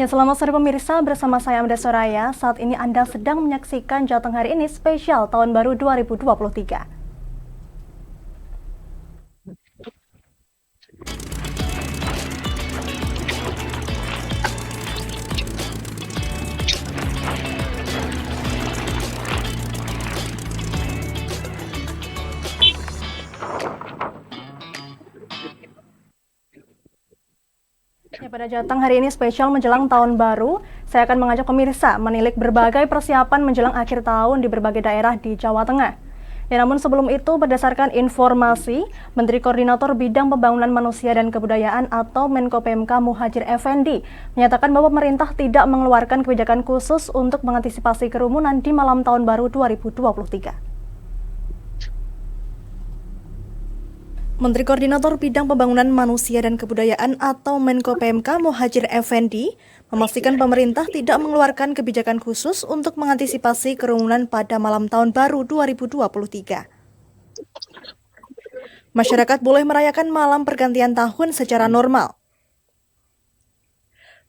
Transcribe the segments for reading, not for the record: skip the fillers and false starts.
Ya, selamat sore pemirsa, bersama saya Amda Soraya. Saat ini Anda sedang menyaksikan Jateng Hari Ini spesial Tahun Baru 2023. Ya, pada Jateng Hari Ini spesial menjelang Tahun Baru, saya akan mengajak pemirsa menilik berbagai persiapan menjelang akhir tahun di berbagai daerah di Jawa Tengah. Ya, namun sebelum itu, berdasarkan informasi, Menteri Koordinator Bidang Pembangunan Manusia dan Kebudayaan atau Menko PMK Muhadjir Effendi menyatakan bahwa pemerintah tidak mengeluarkan kebijakan khusus untuk mengantisipasi kerumunan di malam Tahun Baru 2023. Menteri Koordinator Bidang Pembangunan Manusia dan Kebudayaan atau Menko PMK Muhadjir Effendi memastikan pemerintah tidak mengeluarkan kebijakan khusus untuk mengantisipasi kerumunan pada malam Tahun Baru 2023. Masyarakat boleh merayakan malam pergantian tahun secara normal.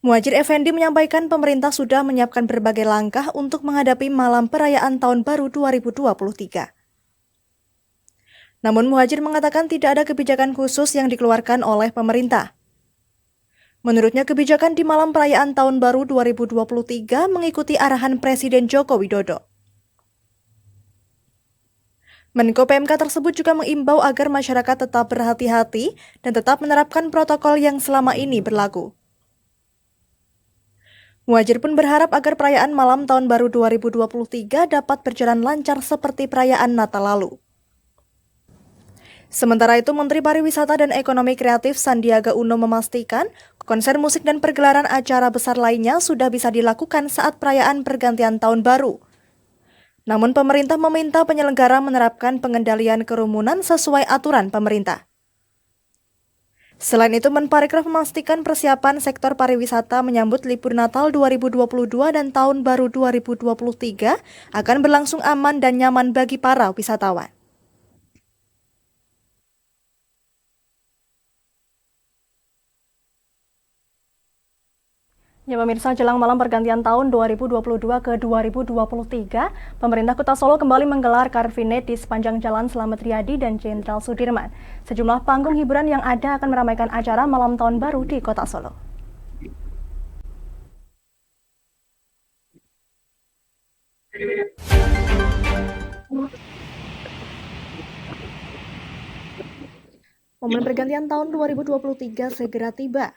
Muhadjir Effendi menyampaikan pemerintah sudah menyiapkan berbagai langkah untuk menghadapi malam perayaan Tahun Baru 2023. Namun Muhadjir mengatakan tidak ada kebijakan khusus yang dikeluarkan oleh pemerintah. Menurutnya kebijakan di malam perayaan Tahun Baru 2023 mengikuti arahan Presiden Joko Widodo. Menko PMK tersebut juga mengimbau agar masyarakat tetap berhati-hati dan tetap menerapkan protokol yang selama ini berlaku. Muhadjir pun berharap agar perayaan malam Tahun Baru 2023 dapat berjalan lancar seperti perayaan Natal lalu. Sementara itu, Menteri Pariwisata dan Ekonomi Kreatif Sandiaga Uno memastikan konser musik dan pergelaran acara besar lainnya sudah bisa dilakukan saat perayaan pergantian tahun baru. Namun pemerintah meminta penyelenggara menerapkan pengendalian kerumunan sesuai aturan pemerintah. Selain itu, Menparekraf memastikan persiapan sektor pariwisata menyambut libur Natal 2022 dan Tahun Baru 2023 akan berlangsung aman dan nyaman bagi para wisatawan. Ya pemirsa, jelang malam pergantian tahun 2022 ke 2023, pemerintah Kota Solo kembali menggelar Car Free Night di sepanjang Jalan Slamet Riyadi dan Jenderal Sudirman. Sejumlah panggung hiburan yang ada akan meramaikan acara malam tahun baru di Kota Solo. Momen pergantian tahun 2023 segera tiba.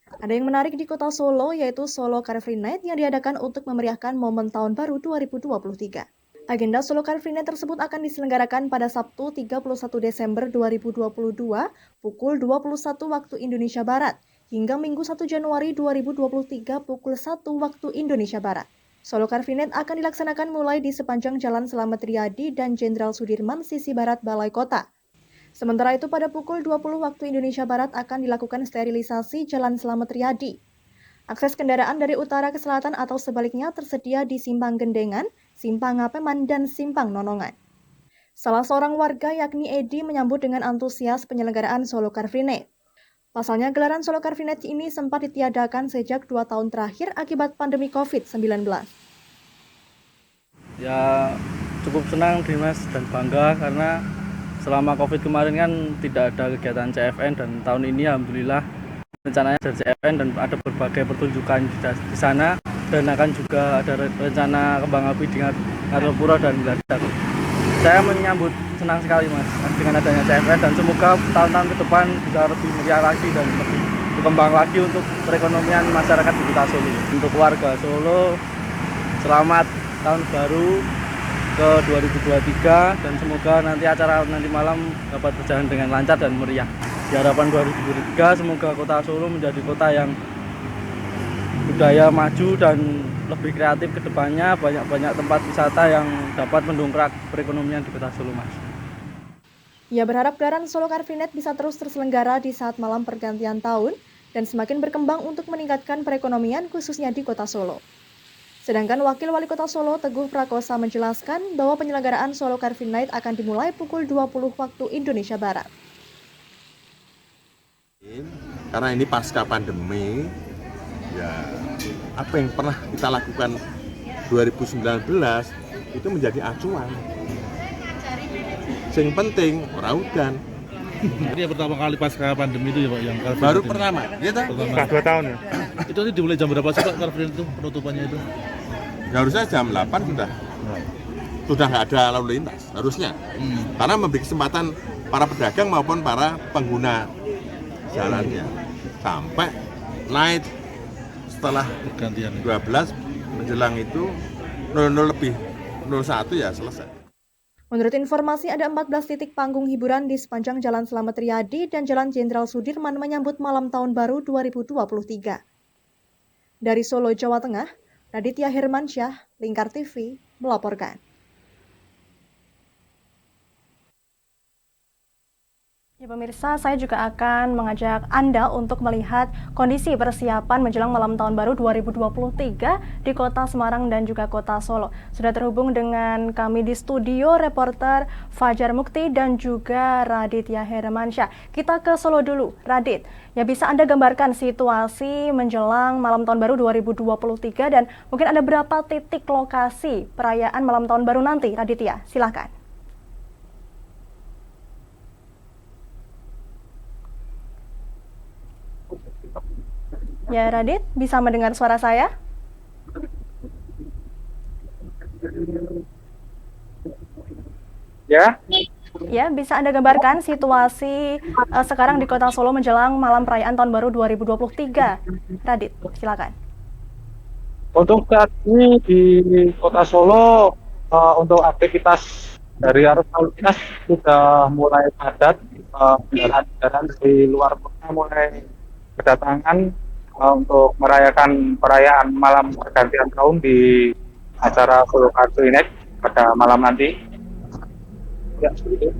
Ada yang menarik di Kota Solo, yaitu Solo Car Free Night yang diadakan untuk memeriahkan momen Tahun Baru 2023. Agenda Solo Car Free Night tersebut akan diselenggarakan pada Sabtu 31 Desember 2022 pukul 21 waktu Indonesia Barat hingga Minggu 1 Januari 2023 pukul 1 waktu Indonesia Barat. Solo Car Free Night akan dilaksanakan mulai di sepanjang Jalan Slamet Riyadi dan Jenderal Sudirman sisi barat Balai Kota. Sementara itu pada pukul 20 waktu Indonesia Barat akan dilakukan sterilisasi Jalan Slamet Riyadi. Akses kendaraan dari utara ke selatan atau sebaliknya tersedia di Simpang Gendengan, Simpang Ngapeman, dan Simpang Nonongan. Salah seorang warga yakni Edi menyambut dengan antusias penyelenggaraan Solo Car Free Night. Pasalnya gelaran Solo Car Free Night ini sempat ditiadakan sejak 2 tahun terakhir akibat pandemi COVID-19. Ya cukup senang Dimas dan bangga karena selama COVID kemarin kan tidak ada kegiatan CFN dan tahun ini alhamdulillah rencananya ada CFN dan ada berbagai pertunjukan di sana dan akan juga ada rencana kembang api di Ngargopuro dan Gladak. Saya menyambut senang sekali Mas dengan adanya CFN dan semoga tahun-tahun ke depan bisa lebih meriah lagi dan lebih berkembang lagi untuk perekonomian masyarakat di Kota Solo. Untuk warga Solo, selamat tahun baru ke 2023 dan semoga nanti acara nanti malam dapat berjalan dengan lancar dan meriah. Di harapan 2023 semoga Kota Solo menjadi kota yang budaya maju dan lebih kreatif ke depannya, banyak-banyak tempat wisata yang dapat mendongkrak perekonomian di Kota Solo, Mas. Ia berharap gelaran Solo Car Free Night bisa terus terselenggara di saat malam pergantian tahun dan semakin berkembang untuk meningkatkan perekonomian khususnya di Kota Solo. Sedangkan Wakil Wali Kota Solo Teguh Prakosa menjelaskan bahwa penyelenggaraan Solo Car Free Night akan dimulai pukul 20 waktu Indonesia Barat. Karena ini pasca pandemi, ya apa yang pernah kita lakukan 2019 itu menjadi acuan. Yang penting ora udan. Ini yang pertama kali pasca pandemi itu ya Pak, yang Car Free Baru Night ini? pertama, gitu. Pertama. 2 tahun ya? Itu nanti dimulai jam berapa sih Pak Car Free Night itu penutupannya itu? Harusnya jam 8 sudah nggak ada lalu lintas, harusnya. Karena memberi kesempatan para pedagang maupun para pengguna jalannya sampai night setelah Pergantian. 12 menjelang itu 00 lebih 01 ya selesai. Menurut informasi, ada 14 titik panggung hiburan di sepanjang Jalan Slamet Riyadi dan Jalan Jenderal Sudirman menyambut malam tahun baru 2023. Dari Solo, Jawa Tengah, Raditya Hermansyah, Lingkar TV, melaporkan. Ya pemirsa, saya juga akan mengajak Anda untuk melihat kondisi persiapan menjelang malam tahun baru 2023 di Kota Semarang dan juga Kota Solo. Sudah terhubung dengan kami di studio reporter Fajar Mukti dan juga Raditya Hermansyah. Kita ke Solo dulu, Radit. Ya bisa Anda gambarkan situasi menjelang malam tahun baru 2023 dan mungkin ada berapa titik lokasi perayaan malam tahun baru nanti, Raditya? Silakan. Ya, Radit, bisa mendengar suara saya? Ya, Ya, bisa Anda gambarkan situasi sekarang di Kota Solo menjelang malam perayaan Tahun Baru 2023. Radit, silakan. untuk saat ini di Kota Solo untuk aktivitas dari arus lalu lintas sudah mulai padat. Kendaraan-kendaraan dari luar kota mulai berdatangan untuk merayakan perayaan malam pergantian tahun di acara Solo Car Free Night pada malam nanti. Ya, seperti itu.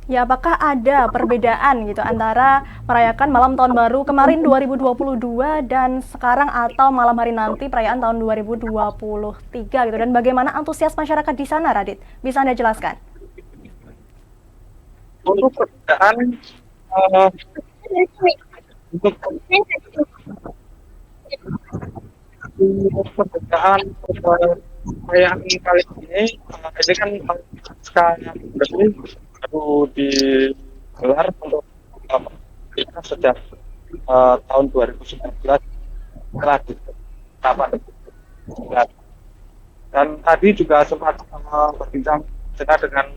Ya, apakah ada perbedaan gitu antara merayakan malam tahun baru kemarin 2022 dan sekarang atau malam hari nanti perayaan tahun 2023 gitu, dan bagaimana antusias masyarakat di sana, Radit? Bisa Anda jelaskan? Untuk perbedaan untuk perbedaan perayaan kali ini kan sekarang baru digelar untuk kita sejak tahun 2019 setelah ditetapkan. Dan tadi juga sempat berbincang dengan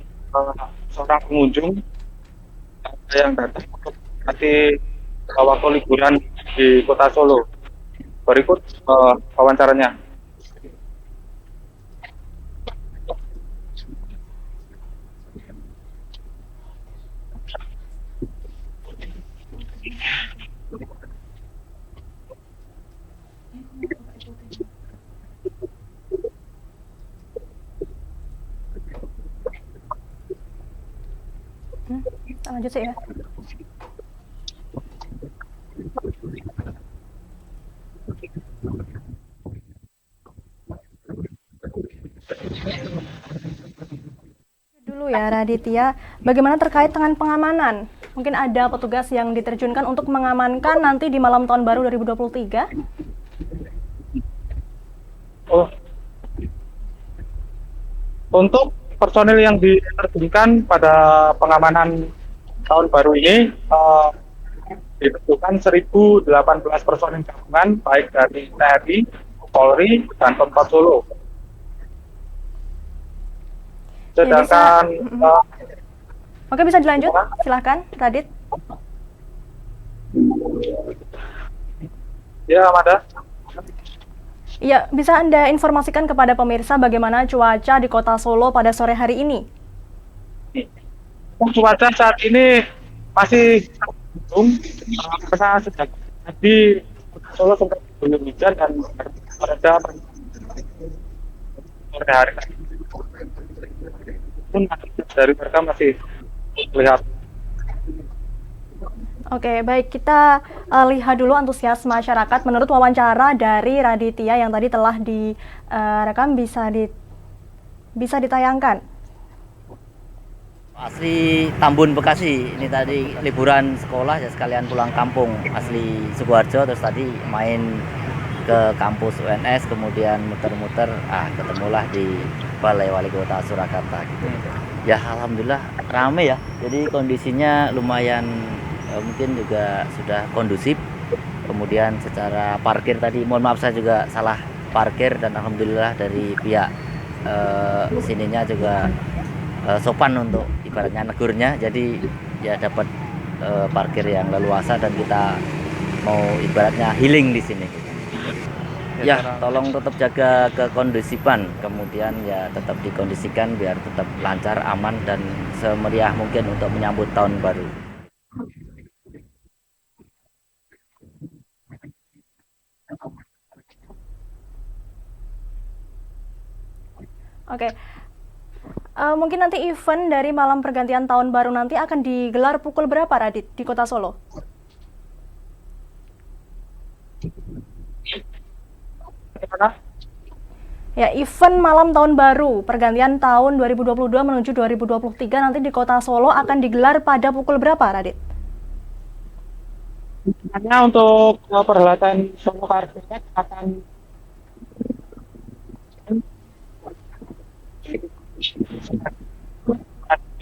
seorang pengunjung yang datang untuk nanti waktu liburan di Kota Solo. Berikut wawancaranya. Lanjut sih ya. Dulu ya, Raditya, bagaimana terkait dengan pengamanan? Mungkin ada petugas yang diterjunkan untuk mengamankan nanti di malam tahun baru 2023? Oh. Untuk personil yang diterjunkan pada pengamanan tahun baru ini ditentukan 1.018 personil gabungan baik dari TNI, Polri, dan Pemkot Solo. Sedangkan Oke, bisa dilanjut, silahkan, Radit. Ya, Mada. Ya, bisa Anda informasikan kepada pemirsa bagaimana cuaca di Kota Solo pada sore hari ini? Cuaca saat ini masih mendung, karena sejak tadi Solo sempat belum hujan dan pada sore hari pun dari mereka masih terlihat. Oke, baik, kita lihat dulu antusias masyarakat menurut wawancara dari Raditya yang tadi telah direkam, bisa ditayangkan. Asli Tambun Bekasi, ini tadi liburan sekolah ya sekalian pulang kampung asli Sukoharjo, terus tadi main ke kampus UNS, kemudian muter-muter, ketemulah di Balai Wali Kota Surakarta gitu. Ya alhamdulillah rame ya, jadi kondisinya lumayan mungkin juga sudah kondusif. Kemudian secara parkir tadi, mohon maaf saya juga salah parkir dan alhamdulillah dari pihak sininya juga sopan untuk ibaratnya negurnya, jadi ya dapat parkir yang leluasa dan kita mau ibaratnya healing di sini. Ya, tolong tetap jaga kekondusifan, kemudian ya tetap dikondisikan biar tetap lancar, aman dan semeriah mungkin untuk menyambut tahun baru. Oke, mungkin nanti event dari malam pergantian tahun baru nanti akan digelar pukul berapa, Radit, di Kota Solo? Gimana? Ya, event malam tahun baru pergantian tahun 2022 menuju 2023 nanti di Kota Solo akan digelar pada pukul berapa, Radit? Hanya untuk perhelatan Solo Car Free Night akan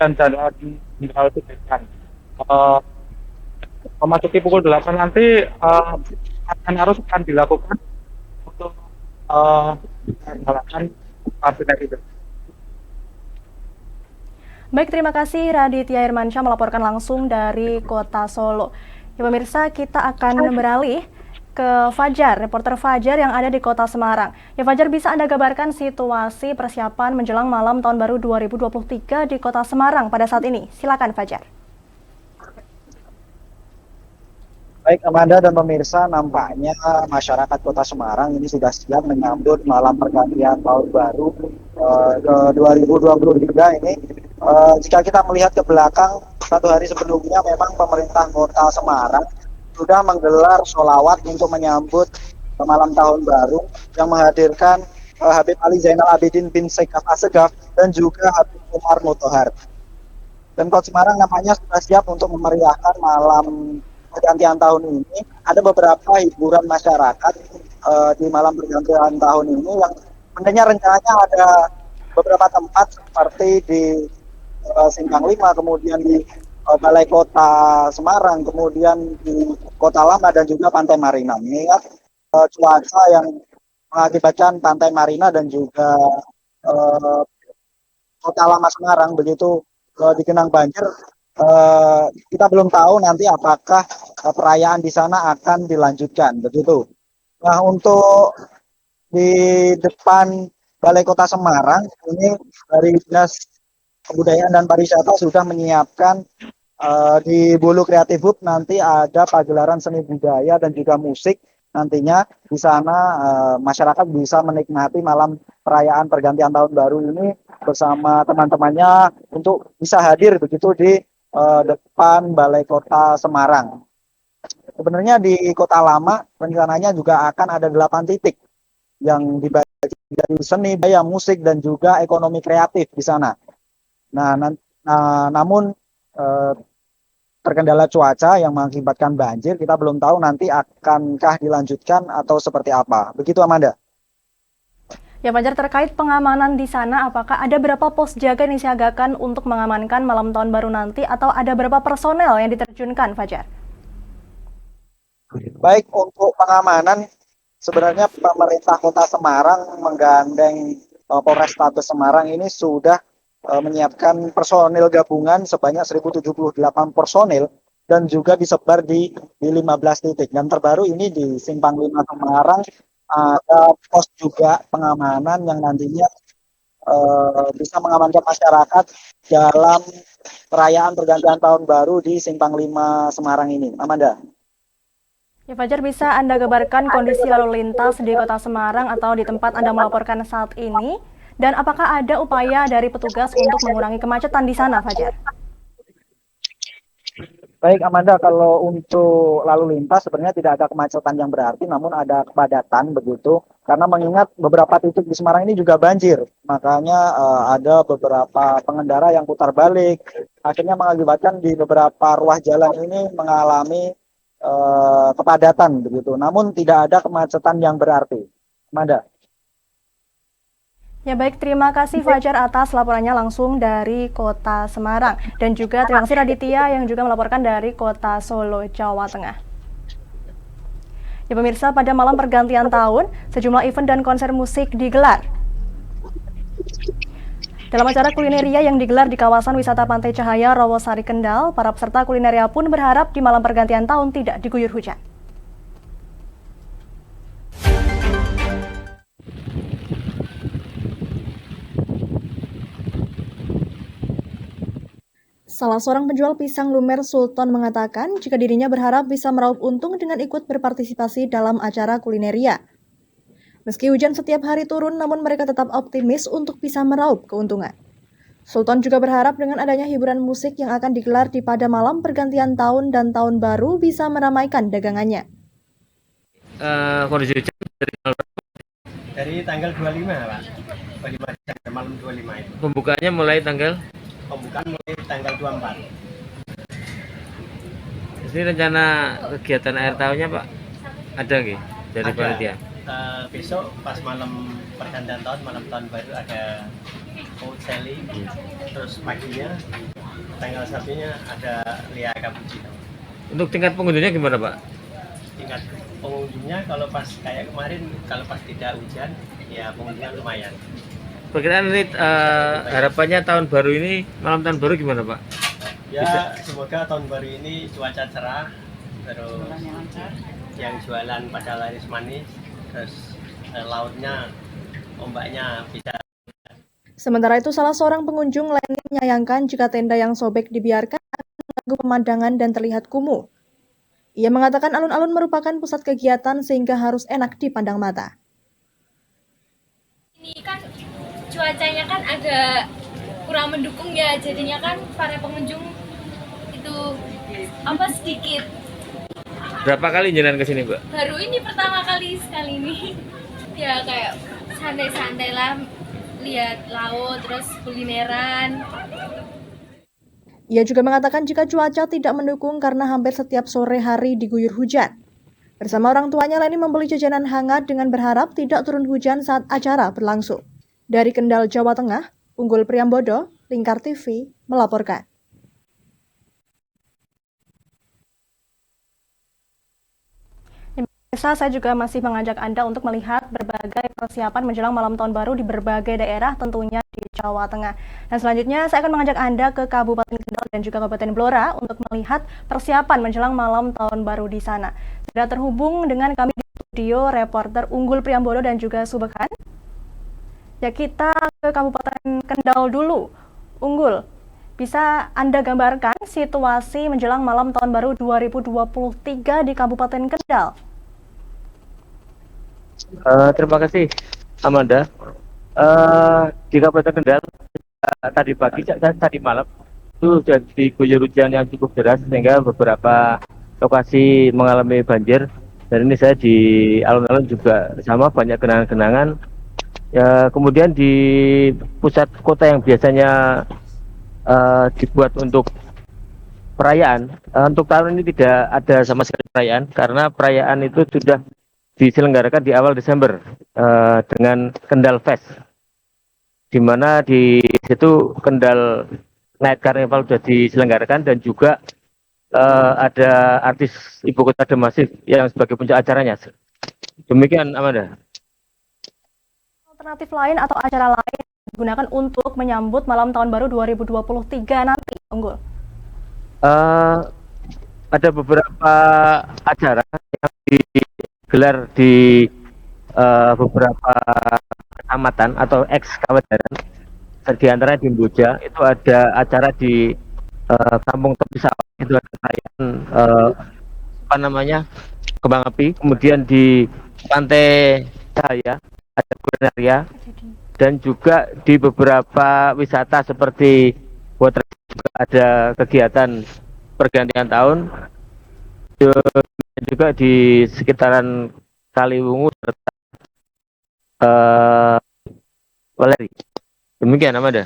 dan jalan tinggal diberikan. Memasuki pukul 8 nanti akan dilakukan untuk perhelatan Car Free Night itu. Baik, terima kasih Raditya Irmansyah melaporkan langsung dari Kota Solo. Ya pemirsa, kita akan beralih ke Fajar, reporter Fajar yang ada di Kota Semarang. Ya Fajar, bisa Anda gambarkan situasi persiapan menjelang malam tahun baru 2023 di Kota Semarang pada saat ini? Silakan Fajar. Baik Amanda dan pemirsa, nampaknya masyarakat Kota Semarang ini sudah siap menyambut malam pergantian tahun baru ke 2023 ini. Jika kita melihat ke belakang, satu hari sebelumnya memang pemerintah Kota Semarang sudah menggelar sholawat untuk menyambut malam tahun baru yang menghadirkan Habib Ali Zainal Abidin bin Segaf Assegaf dan juga Habib Umar Motohar. Dan Kota Semarang nampaknya sudah siap untuk memeriahkan malam pergantian tahun ini. Ada beberapa hiburan masyarakat di malam pergantian tahun ini yang sebenarnya rencananya ada beberapa tempat seperti di Simpang 5, kemudian di Balai Kota Semarang, kemudian di Kota Lama dan juga Pantai Marina. Mengingat cuaca yang mengakibatkan Pantai Marina dan juga Kota Lama Semarang begitu digenang banjir, kita belum tahu nanti apakah perayaan di sana akan dilanjutkan begitu. Nah, untuk di depan Balai Kota Semarang ini dari Dinas Kebudayaan dan Pariwisata sudah menyiapkan di Bulu Kreatif Hub nanti ada pagelaran seni budaya dan juga musik. Nantinya di sana masyarakat bisa menikmati malam perayaan pergantian tahun baru ini bersama teman-temannya untuk bisa hadir begitu di depan Balai Kota Semarang. Sebenarnya di Kota Lama rencananya juga akan ada 8 titik yang dibagi dari seni, budaya, musik dan juga ekonomi kreatif di sana. Nah, namun terkendala cuaca yang mengakibatkan banjir, kita belum tahu nanti akankah dilanjutkan atau seperti apa. Begitu Amanda. Ya Fajar, terkait pengamanan di sana, apakah ada berapa pos jaga yang disiagakan untuk mengamankan malam tahun baru nanti atau ada berapa personel yang diterjunkan, Fajar? Baik, untuk pengamanan sebenarnya pemerintah Kota Semarang menggandeng Polrestabes Semarang ini sudah menyiapkan personil gabungan sebanyak 1.078 personil dan juga disebar di 15 titik. Dan terbaru ini di Simpang 5 Semarang ada pos juga pengamanan yang nantinya bisa mengamankan masyarakat dalam perayaan pergantian tahun baru di Simpang 5 Semarang ini. Amanda. Ya Fajar, bisa Anda gambarkan kondisi lalu lintas di Kota Semarang atau di tempat Anda melaporkan saat ini? Dan apakah ada upaya dari petugas untuk mengurangi kemacetan di sana, Fajar? Baik Amanda, kalau untuk lalu lintas sebenarnya tidak ada kemacetan yang berarti, namun ada kepadatan begitu. Karena mengingat beberapa titik di Semarang ini juga banjir, makanya ada beberapa pengendara yang putar balik, akhirnya mengakibatkan di beberapa ruas jalan ini mengalami kepadatan begitu. Namun tidak ada kemacetan yang berarti. Amanda. Ya baik, terima kasih Fajar atas laporannya langsung dari Kota Semarang. Dan juga terima kasih Raditya yang juga melaporkan dari Kota Solo, Jawa Tengah. Ya pemirsa, pada malam pergantian tahun, sejumlah event dan konser musik digelar. Dalam acara kulineria yang digelar di kawasan wisata Pantai Cahaya, Rawasari, Kendal, para peserta kulineria pun berharap di malam pergantian tahun tidak diguyur hujan. Salah seorang penjual pisang lumer Sultan mengatakan jika dirinya berharap bisa meraup untung dengan ikut berpartisipasi dalam acara kulineria. Meski hujan setiap hari turun, namun mereka tetap optimis untuk bisa meraup keuntungan. Sultan juga berharap dengan adanya hiburan musik yang akan digelar di pada malam pergantian tahun dan tahun baru bisa meramaikan dagangannya. Kondisi hujan dari tanggal 25 Pak, 25 Desember malam 25 itu. pembukaannya mulai tanggal. Pembukaan mulai tanggal 24. Ini rencana kegiatan akhir tahunnya Pak ada nggih dari panitia? Besok pas malam pergantian tahun, malam tahun baru ada food selling. Terus paginya tanggal 1-nya ada Lia Cappuccino. Untuk tingkat pengunjungnya gimana Pak? Tingkat pengunjungnya kalau pas kayak kemarin, kalau pas tidak hujan ya pengunjungnya lumayan. Perkiraan ini harapannya tahun baru ini, malam tahun baru gimana Pak? Ya semoga tahun baru ini cuaca cerah, terus yang jualan pada laris manis, terus lautnya, ombaknya bisa. Sementara itu, salah seorang pengunjung lainnya menyayangkan jika tenda yang sobek dibiarkan akan mengganggu pemandangan dan terlihat kumuh. Ia mengatakan alun-alun merupakan pusat kegiatan sehingga harus enak dipandang mata. Ini kan cuacanya kan agak kurang mendukung ya, jadinya kan para pengunjung itu sedikit. Berapa kali jalan ke sini Mbak? Baru ini pertama kali sekali ini. Ya kayak santai-santai lah, lihat laut terus kulineran. Ia juga mengatakan jika cuaca tidak mendukung karena hampir setiap sore hari diguyur hujan. Bersama orang tuanya, Leni membeli jajanan hangat dengan berharap tidak turun hujan saat acara berlangsung. Dari Kendal, Jawa Tengah, Unggul Priambodo, Lingkar TV, melaporkan. Saya juga masih mengajak Anda untuk melihat berbagai persiapan menjelang malam tahun baru di berbagai daerah, tentunya di Jawa Tengah. Dan selanjutnya saya akan mengajak Anda ke Kabupaten Kendal dan juga Kabupaten Blora untuk melihat persiapan menjelang malam tahun baru di sana. Sudah terhubung dengan kami di studio reporter Unggul Priambodo dan juga Subekan. Ya, kita ke Kabupaten Kendal dulu. Unggul, bisa Anda gambarkan situasi menjelang malam tahun baru 2023 di Kabupaten Kendal? Terima kasih Amanda. Di Kabupaten Kendal tadi pagi, tadi malam itu sudah diguyur hujan yang cukup deras sehingga beberapa lokasi mengalami banjir. Dan ini saya di alun-alun juga sama, banyak genangan-genangan. Ya, kemudian di pusat kota yang biasanya dibuat untuk perayaan, untuk tahun ini tidak ada sama sekali perayaan karena perayaan itu sudah diselenggarakan di awal Desember dengan Kendal Fest, di mana di situ Kendal Night Carnival sudah diselenggarakan dan juga ada artis ibu kota Demasif yang sebagai puncak acaranya. Demikian Amanda. Alternatif lain atau acara lain digunakan untuk menyambut malam tahun baru 2023 nanti, Unggul? Ada beberapa acara yang digelar di beberapa kecamatan atau ex-kabupaten. Di antaranya di Mboja itu ada acara di Kampung Tepi Sawah, itu ada perayaan kembang api. Kemudian di Pantai Cahaya ada kulineria, dan juga di beberapa wisata seperti water juga ada kegiatan pergantian tahun juga di sekitaran Kaliwungu serta Weleri. Demikian Amanda.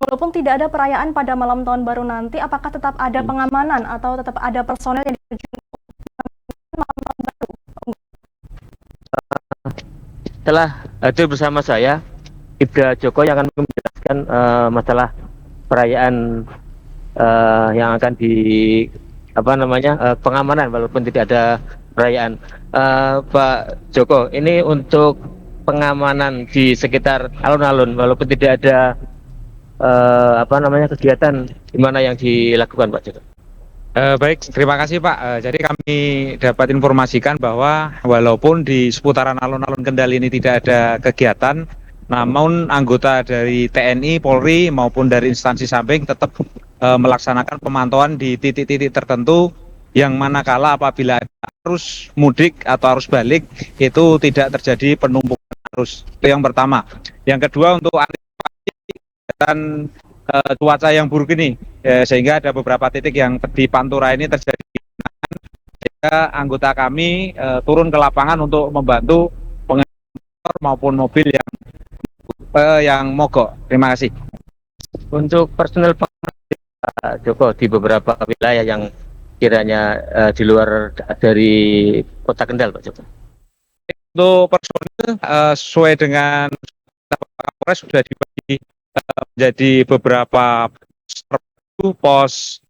Walaupun tidak ada perayaan pada malam tahun baru nanti, apakah tetap ada pengamanan atau tetap ada personel yang diterjunkan malam tahun baru? Telah hadir bersama saya Ibda Joko yang akan menjelaskan masalah perayaan yang akan pengamanan walaupun tidak ada perayaan. Pak Joko, ini untuk pengamanan di sekitar alun-alun walaupun tidak ada kegiatan di mana yang dilakukan Pak Joko. Baik, terima kasih Pak. Jadi kami dapat informasikan bahwa walaupun di seputaran alun-alun Kendal ini tidak ada kegiatan, namun anggota dari TNI, Polri maupun dari instansi samping tetap melaksanakan pemantauan di titik-titik tertentu yang manakala apabila arus mudik atau arus balik itu tidak terjadi penumpukan arus. Itu yang pertama. Yang kedua untuk antisipasi kegiatan cuaca yang buruk ini, sehingga ada beberapa titik yang di Pantura ini terjadi genangan, sehingga anggota kami turun ke lapangan untuk membantu pengendara maupun mobil yang mogok. Terima kasih. Untuk personel Pak Joko di beberapa wilayah yang kiranya di luar dari Kota Kendal Pak Joko. Untuk personil sesuai dengan Kapolres sudah dibagi menjadi beberapa pos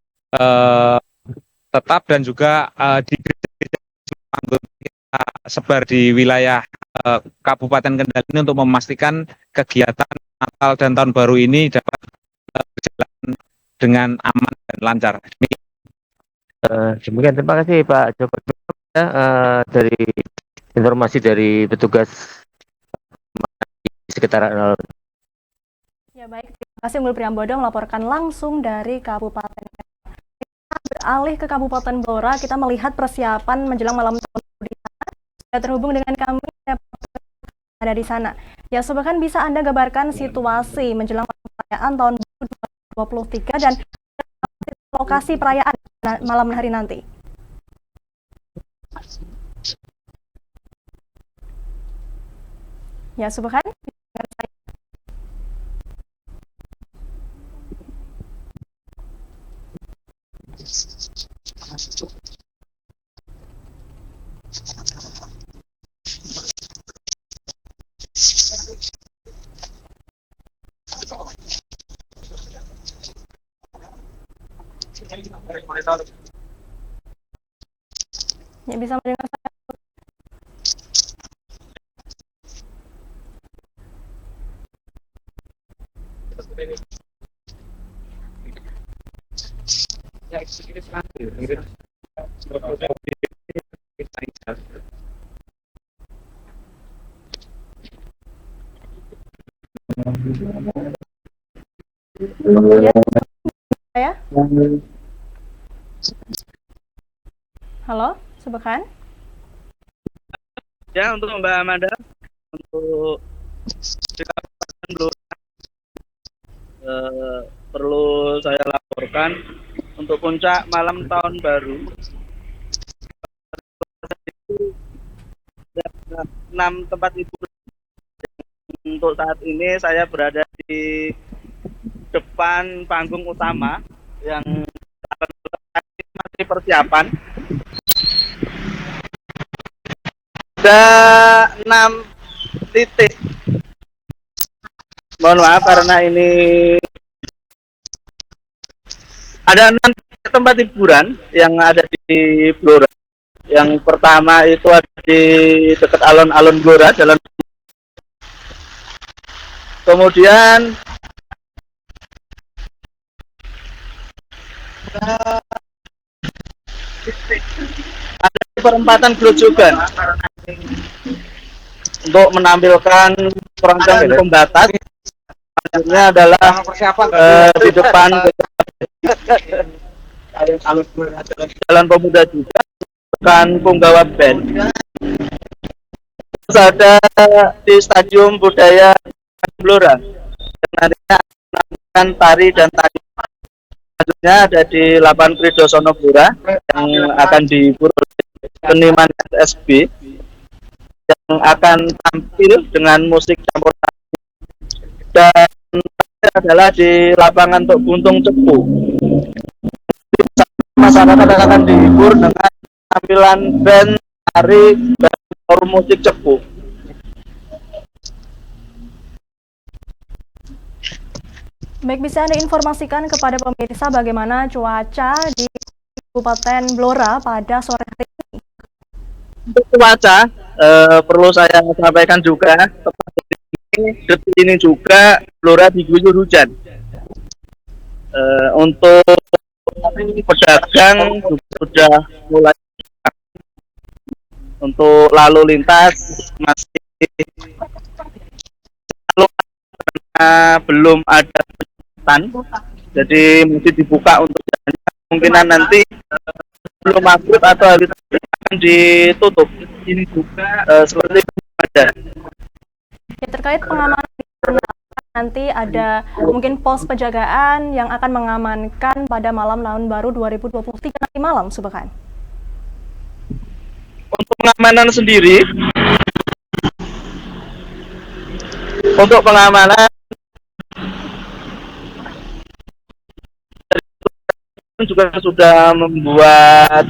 tetap dan juga di gereja kita sebar di wilayah Kabupaten Kendal ini untuk memastikan kegiatan Natal dan Tahun Baru ini dapat berjalan dengan aman dan lancar. Demikian, terima kasih Pak Joko. Dari informasi dari petugas di sekitar Ya baik, terima kasih Unggul Priambodo melaporkan langsung dari Kabupaten. Kita beralih ke Kabupaten Blora, kita melihat persiapan menjelang malam tahun baru di sana. Sudah terhubung dengan kami ada di sana. Ya, Sobat kan bisa Anda gambarkan situasi menjelang perayaan tahun baru 2023 dan lokasi perayaan malam hari nanti. Ya, Sobat kan? Ya, bisa mendengar saya. Ya. Halo, Sobat kan? Ya, untuk Mbak Amanda, untuk di Kabupaten Blora, perlu saya laporkan untuk puncak malam tahun baru. 6 tempat hiburan. Untuk saat ini saya berada di depan panggung utama yang masih persiapan. Ada 6 titik. Mohon maaf karena ini ada 6 tempat hiburan yang ada di Blora. Yang pertama itu ada di dekat alun-alun Blora, jalan. Kemudian ada di perempatan Grojogan untuk menampilkan perancang pembatas. Selanjutnya adalah di depan Jalan Pemuda juga kan punggawa band. Terus ada di Stadium Budaya Blora yang nantinya melakukan tari dan tari selanjutnya ada di Lapan Prido Sonobura yang akan dihibur oleh seniman SB yang akan tampil dengan musik campur dan adalah di lapangan Tok Buntung Cepu. Masyarakat akan dihibur dengan tampilan band tari dan musik Cepu. Baik, bisa Anda informasikan kepada pemirsa bagaimana cuaca di Kabupaten Blora pada sore hari ini? Untuk cuaca, perlu saya sampaikan juga, detik ini juga Blora diguyur hujan. Untuk pedagang juga sudah mulai, untuk lalu lintas masih belum ada penyekatan, jadi masih dibuka untuk jalan. Kemungkinan nanti belum maghrib atau hari akan ditutup. Ini juga seperti ada. Ya, terkait pengamanan nanti ada mungkin pos penjagaan yang akan mengamankan pada malam Tahun Baru 2023 nanti malam, Subhan. Untuk pengamanan sendiri, untuk pengamanan juga sudah membuat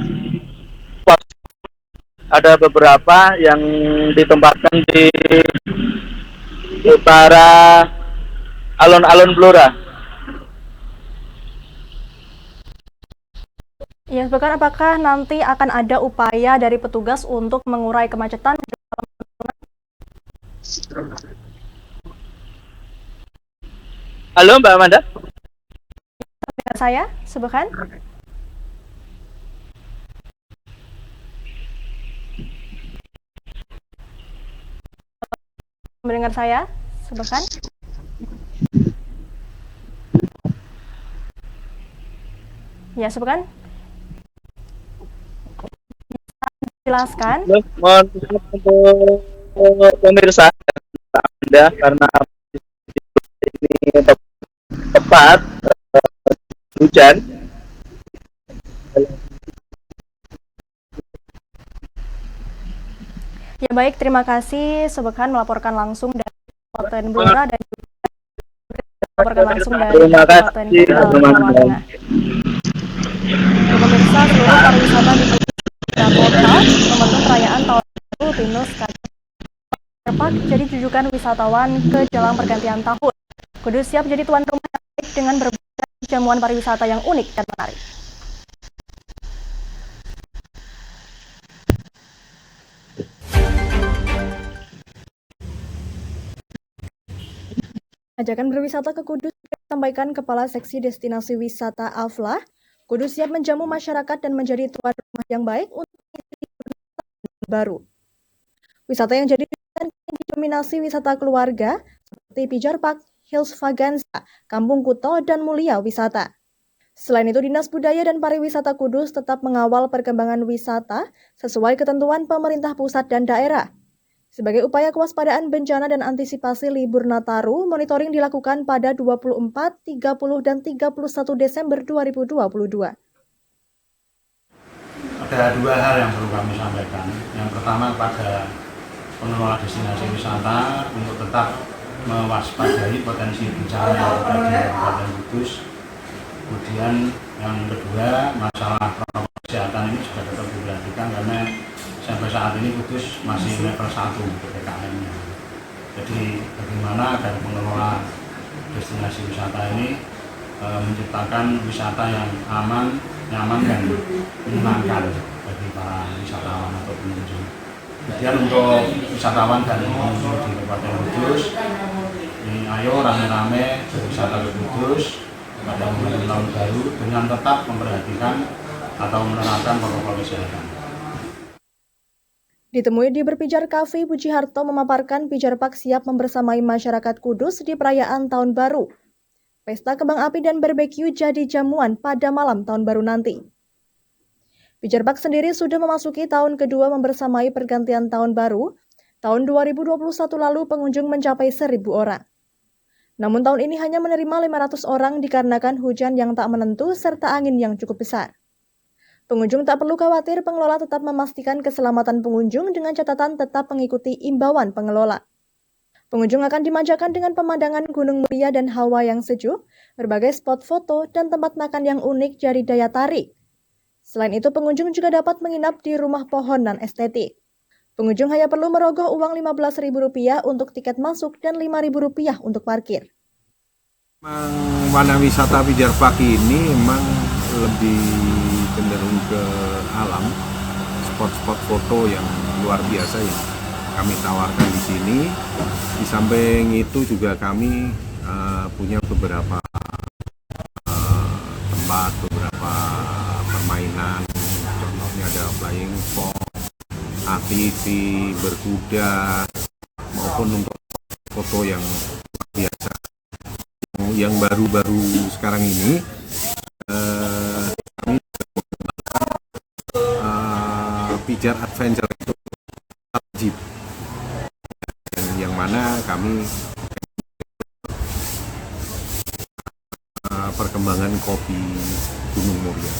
ada beberapa yang ditempatkan di utara alun-alun Blora. Ya, bahkan apakah nanti akan ada upaya dari petugas untuk mengurai kemacetan? Halo Mbak Amanda. Saya, Subhan. Mendengar saya, Subhan? Ya, Subhan. Jelaskan. Mohon untuk pemirsa Anda karena ini tepat hujan. Ya baik, terima kasih Subhan melaporkan langsung dari Kabupaten Blora dan juga melaporkan langsung dari Kabupaten Jawa Tengah. Pemirsa, seluruh pariwisata di kota membentuk perayaan tahun baru Rutinus Park jadi rujukan wisatawan ke jelang pergantian tahun. Kudus siap jadi tuan rumah yang baik dengan berbagai jamuan pariwisata yang unik dan menarik. Ajakan berwisata ke Kudus disampaikan Kepala Seksi Destinasi Wisata Aflah. Kudus siap menjamu masyarakat dan menjadi tuan rumah yang baik untuk baru. Wisata yang jadi didominasi wisata keluarga seperti Pijar Park, Hills Vaganza, Kampung Kuto, dan Mulia Wisata. Selain itu, Dinas Budaya dan Pariwisata Kudus tetap mengawal perkembangan wisata sesuai ketentuan pemerintah pusat dan daerah. Sebagai upaya kewaspadaan bencana dan antisipasi libur Nataru, monitoring dilakukan pada 24, 30, dan 31 Desember 2022. Ada dua hal yang perlu kami sampaikan. Yang pertama pada pengelola destinasi wisata untuk tetap mewaspadai potensi bencana yang ada di Kabupaten Kudus. Kemudian yang kedua, masalah protokol kesehatan ini juga tetap diperhatikan karena sampai saat ini Kudus masih level 1 PPKM-nya. Jadi bagaimana agar pengelola destinasi wisata ini menciptakan wisata yang aman, nyaman, dan menyenangkan bagi para wisatawan atau pengunjung. Kemudian untuk wisatawan dan pengunjung di Kabupaten Kudus, ini ayo rame-rame berwisata ke Kudus pada momen tahun baru dengan tetap memperhatikan atau menerapkan protokol kesehatan. Ditemui di Berpijar Cafe, Puji Harto memaparkan Pijar Park siap membersamai masyarakat Kudus di perayaan Tahun Baru. Pesta kembang api dan barbeque jadi jamuan pada malam Tahun Baru nanti. Pijar Park sendiri sudah memasuki tahun kedua membersamai pergantian Tahun Baru. Tahun 2021 lalu pengunjung mencapai 1.000 orang. Namun tahun ini hanya menerima 500 orang dikarenakan hujan yang tak menentu serta angin yang cukup besar. Pengunjung tak perlu khawatir, pengelola tetap memastikan keselamatan pengunjung dengan catatan tetap mengikuti imbauan pengelola. Pengunjung akan dimanjakan dengan pemandangan Gunung Muria dan hawa yang sejuk, berbagai spot foto, dan tempat makan yang unik jadi daya tarik. Selain itu, pengunjung juga dapat menginap di rumah pohon dan estetik. Pengunjung hanya perlu merogoh uang Rp15.000 untuk tiket masuk dan Rp5.000 untuk parkir. Memang warna wisata Pijar Park ini memang lebih cenderung ke alam, spot-spot foto yang luar biasa yang kami tawarkan di sini. Di samping itu juga kami punya beberapa tempat, beberapa permainan, contohnya ada flying fox, ATV, berkuda, maupun untuk foto yang biasa. Yang baru-baru sekarang ini kami Pijar Adventure itu jeep, yang mana kami perkembangan kopi Gunung Muria.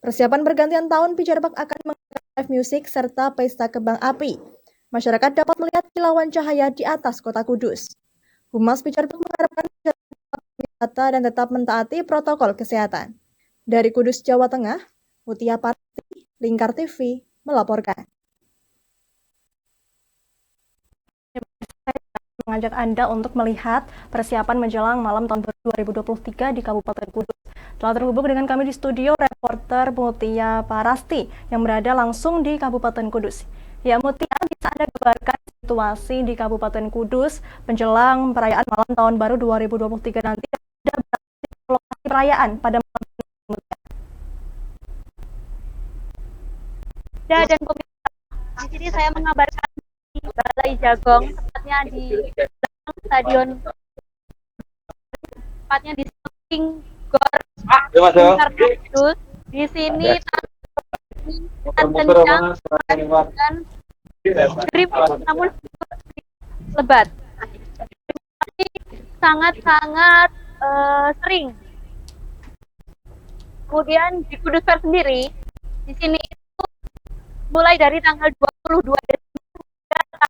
Persiapan pergantian tahun, Pijar Park akan mengadakan live music serta pesta kembang api. Masyarakat dapat melihat kilauan cahaya di atas kota Kudus. Humas Pijar Park mengharapkan wisata dan tetap mentaati protokol kesehatan. Dari Kudus, Jawa Tengah, Mutia Parti, Lingkar TV, melaporkan. Mengajak Anda untuk melihat persiapan menjelang malam tahun 2023 di Kabupaten Kudus. Telah terhubung dengan kami di studio reporter Mutia Parasti yang berada langsung di Kabupaten Kudus. Ya Mutia, bisa Anda gambarkan situasi di Kabupaten Kudus menjelang perayaan malam tahun baru 2023 nanti? Ada lokasi perayaan pada malam ini, Mutia? Ya, dan pemirsa, di sini saya mengabarkan di Balai Jagong, tepatnya di stadion, tepatnya di samping Gor Kudus. Di sini kencang dan gerimis, namun lebat. Sangat-sangat sering. Kemudian di Kudus Fair sendiri, di sini itu mulai dari tanggal 22 hingga tanggal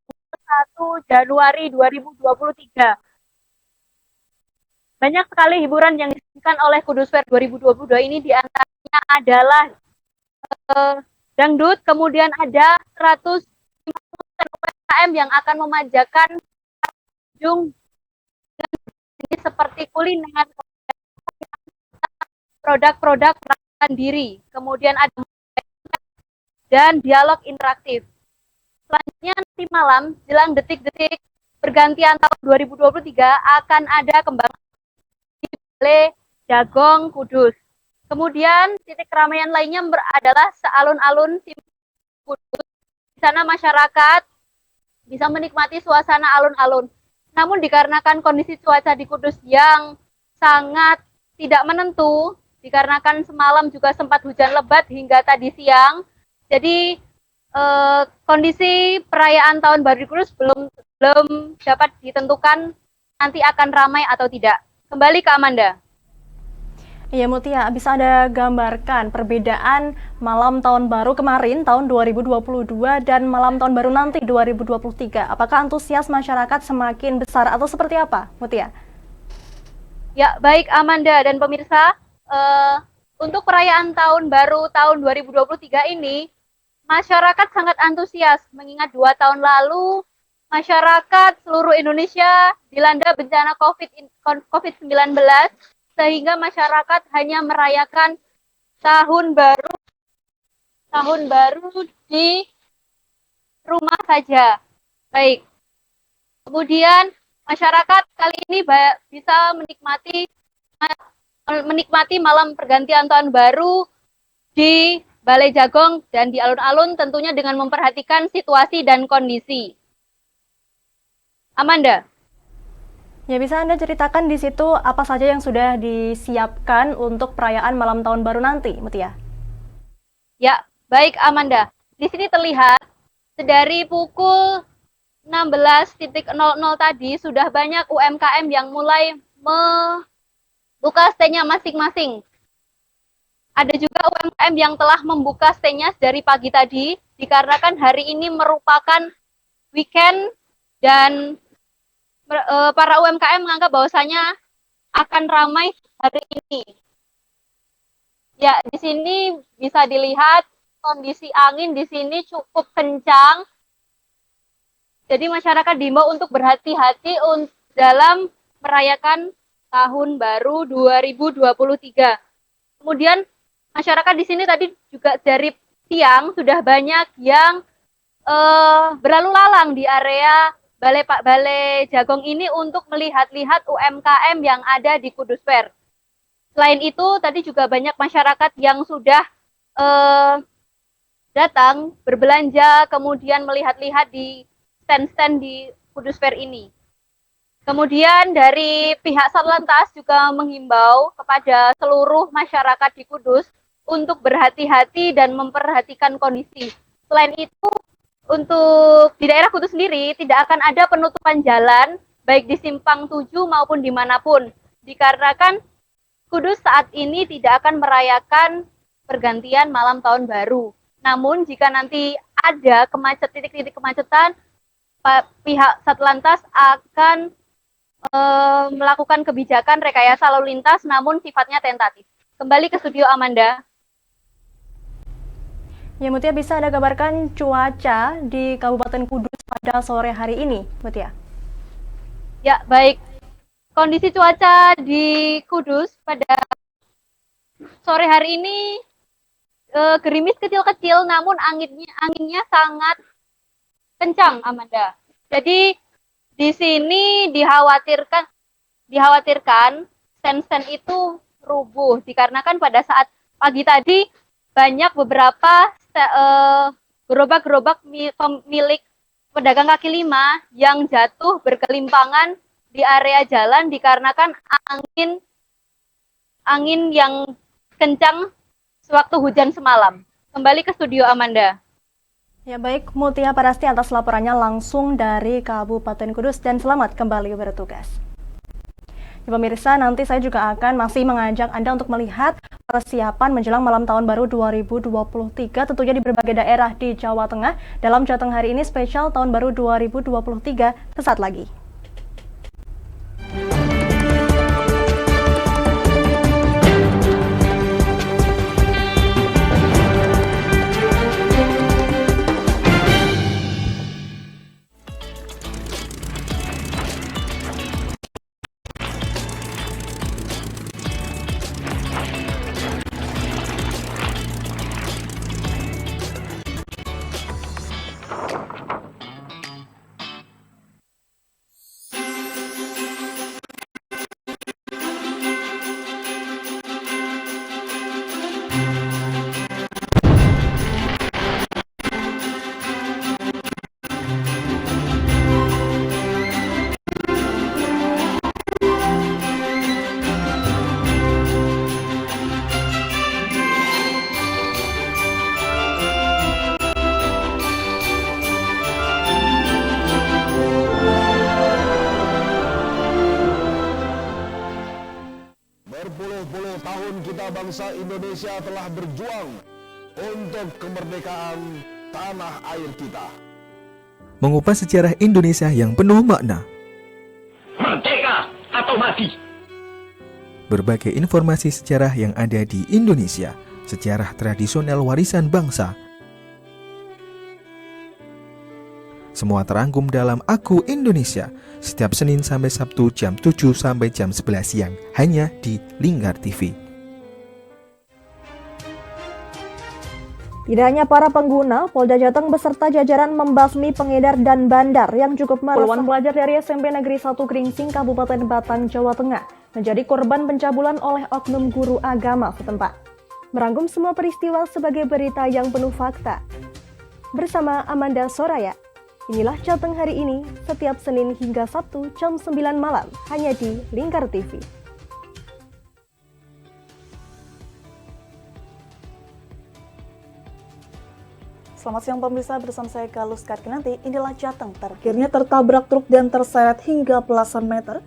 1 Januari 2023. Banyak sekali hiburan yang disajikan oleh Kudus Fair 2022 ini, diantaranya adalah dangdut, kemudian ada 150 UMKM yang akan memanjakan pengunjung seperti kuliner, produk-produk peranan diri, kemudian ada dan dialog interaktif. Selanjutnya nanti malam jelang detik-detik pergantian tahun 2023 akan ada kembang di Balai Jagong Kudus. Kemudian titik keramaian lainnya adalah sealun-alun Kudus. Di sana masyarakat bisa menikmati suasana alun-alun. Namun dikarenakan kondisi cuaca di Kudus yang sangat tidak menentu, dikarenakan semalam juga sempat hujan lebat hingga tadi siang, jadi kondisi perayaan Tahun Baru di Kudus belum dapat ditentukan nanti akan ramai atau tidak. Kembali ke Amanda. Iya Mutia, bisa Anda gambarkan perbedaan malam tahun baru kemarin tahun 2022 dan malam tahun baru nanti 2023. Apakah antusias masyarakat semakin besar atau seperti apa, Mutia? Ya, baik Amanda dan pemirsa, untuk perayaan tahun baru tahun 2023 ini, masyarakat sangat antusias mengingat 2 tahun lalu masyarakat seluruh Indonesia dilanda bencana COVID-19, sehingga masyarakat hanya merayakan tahun baru di rumah saja. Baik. Kemudian masyarakat kali ini bisa menikmati malam pergantian tahun baru di Balai Jagong dan di alun-alun, tentunya dengan memperhatikan situasi dan kondisi. Amanda. Ya, bisa Anda ceritakan di situ apa saja yang sudah disiapkan untuk perayaan malam tahun baru nanti, Mutia? Ya, baik Amanda. Di sini terlihat dari pukul 16.00 tadi sudah banyak UMKM yang mulai membuka stand-nya masing-masing. Ada juga UMKM yang telah membuka stand-nya dari pagi tadi, dikarenakan hari ini merupakan weekend dan para UMKM menganggap bahwasanya akan ramai hari ini. Ya, di sini bisa dilihat kondisi angin di sini cukup kencang. Jadi masyarakat diimbau untuk berhati-hati dalam merayakan tahun baru 2023. Kemudian masyarakat di sini tadi juga dari siang sudah banyak yang berlalu lalang di area Balai Jagong ini untuk melihat-lihat UMKM yang ada di Kudus Fair. Selain itu, tadi juga banyak masyarakat yang sudah datang berbelanja, kemudian melihat-lihat di stand-stand di Kudus Fair ini. Kemudian dari pihak Satlantas juga menghimbau kepada seluruh masyarakat di Kudus untuk berhati-hati dan memperhatikan kondisi. Selain itu, untuk di daerah Kudus sendiri tidak akan ada penutupan jalan baik di Simpang 7 maupun dimanapun, dikarenakan Kudus saat ini tidak akan merayakan pergantian malam tahun baru. Namun jika nanti ada titik-titik kemacetan, pihak Satlantas akan melakukan kebijakan rekayasa lalu lintas namun sifatnya tentatif. Kembali ke studio Amanda. Ya, Mutia, bisa Anda gambarkan cuaca di Kabupaten Kudus pada sore hari ini, Mutia? Ya, baik. Kondisi cuaca di Kudus pada sore hari ini gerimis kecil-kecil namun anginnya sangat kencang, Amanda. Jadi di sini dikhawatirkan stand-stand itu rubuh dikarenakan pada saat pagi tadi banyak beberapa gerobak-gerobak milik pedagang kaki lima yang jatuh berkelimpangan di area jalan dikarenakan angin yang kencang sewaktu hujan semalam. Kembali ke studio Amanda. Ya, baik, Mutia Parasti atas laporannya langsung dari Kabupaten Kudus dan selamat kembali bertugas. Ya, pemirsa, nanti saya juga akan masih mengajak Anda untuk melihat persiapan menjelang malam tahun baru 2023 tentunya di berbagai daerah di Jawa Tengah dalam Jateng hari ini spesial tahun baru 2023 sesaat lagi. Berpuluh-puluh tahun kita bangsa Indonesia telah berjuang untuk kemerdekaan tanah air kita. Mengupas sejarah Indonesia yang penuh makna. Merdeka atau mati. Berbagai informasi sejarah yang ada di Indonesia, sejarah tradisional warisan bangsa. Semua terangkum dalam Aku Indonesia, setiap Senin sampai Sabtu jam 7 sampai jam 11 siang, hanya di Lingkar TV. Tidak hanya para pengguna, Polda Jateng beserta jajaran membasmi pengedar dan bandar yang cukup meresahkan. Puluhan pelajar dari SMP Negeri 1 Gringsing, Kabupaten Batang, Jawa Tengah, menjadi korban pencabulan oleh oknum guru agama setempat. Merangkum semua peristiwa sebagai berita yang penuh fakta. Bersama Amanda Soraya, inilah Jateng hari ini, setiap Senin hingga Sabtu jam 9 malam, hanya di Lingkar TV. Selamat siang pemirsa, bersama saya Galus Karkinanti. Inilah Jateng terakhirnya tertabrak truk dan terseret hingga belasan meter.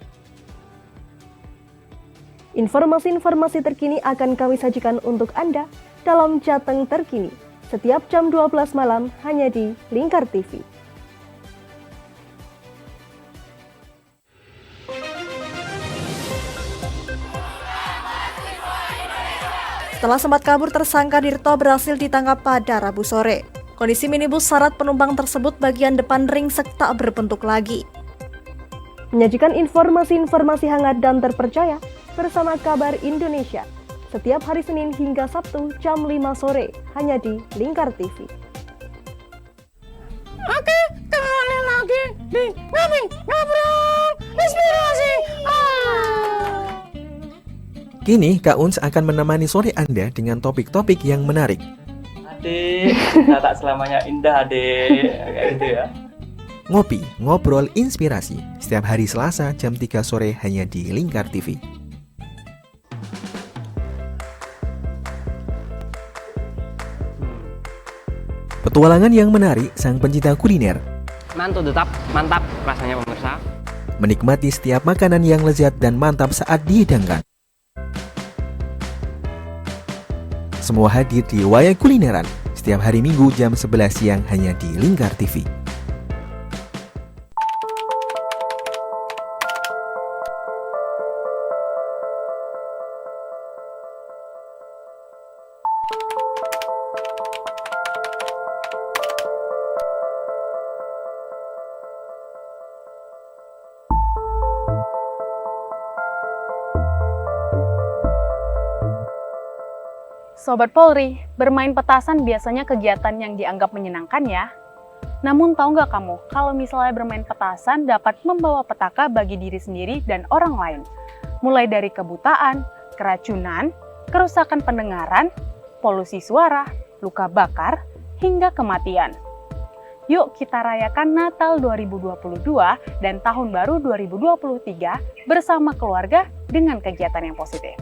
Informasi-informasi terkini akan kami sajikan untuk Anda dalam Jateng Terkini, setiap jam 12 malam hanya di Lingkar TV. Setelah sempat kabur, tersangka Dirto berhasil ditangkap pada Rabu sore. Kondisi minibus syarat penumpang tersebut bagian depan ringsek tak berbentuk lagi. Menyajikan informasi-informasi hangat dan terpercaya bersama Kabar Indonesia setiap hari Senin hingga Sabtu jam 5 sore hanya di Lingkar TV. Oke, kembali lagi di Ngobrol Inspirasi. Kini Kak Uns akan menemani sore Anda dengan topik-topik yang menarik. Adik, kita tak selamanya indah, adik. Kayak gitu ya. Ngopi, ngobrol inspirasi setiap hari Selasa jam 3 sore hanya di Lingkar TV. Petualangan yang menarik sang pencinta kuliner. Mantul tetap, mantap rasanya pemirsa. Menikmati setiap makanan yang lezat dan mantap saat dihidangkan. Semua hadir di Wayai Kulineran setiap hari Minggu jam 11 siang hanya di Lingkar TV. Sobat Polri, bermain petasan biasanya kegiatan yang dianggap menyenangkan ya. Namun tahu nggak kamu, kalau misalnya bermain petasan dapat membawa petaka bagi diri sendiri dan orang lain. Mulai dari kebutaan, keracunan, kerusakan pendengaran, polusi suara, luka bakar, hingga kematian. Yuk kita rayakan Natal 2022 dan Tahun Baru 2023 bersama keluarga dengan kegiatan yang positif.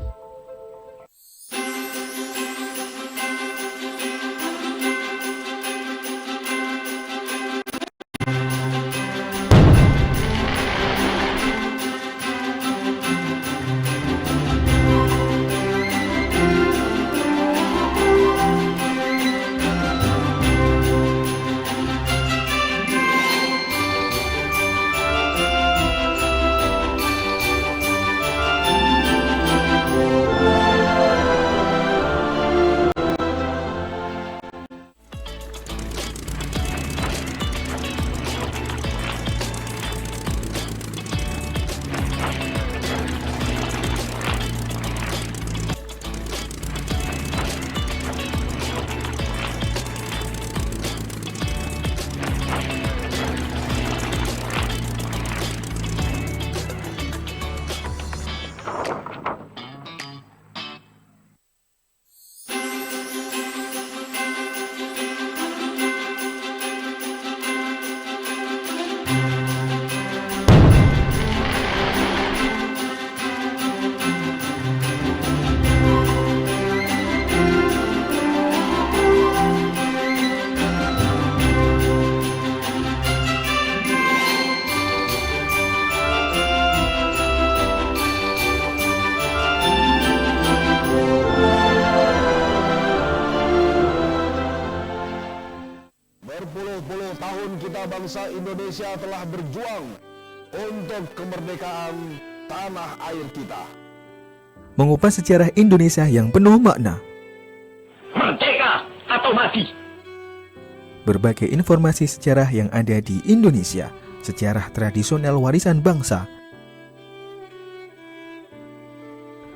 Berpuluh-puluh tahun kita bangsa Indonesia telah berjuang untuk kemerdekaan tanah air kita. Mengupas sejarah Indonesia yang penuh makna. Merdeka atau mati. Berbagai informasi sejarah yang ada di Indonesia, sejarah tradisional warisan bangsa.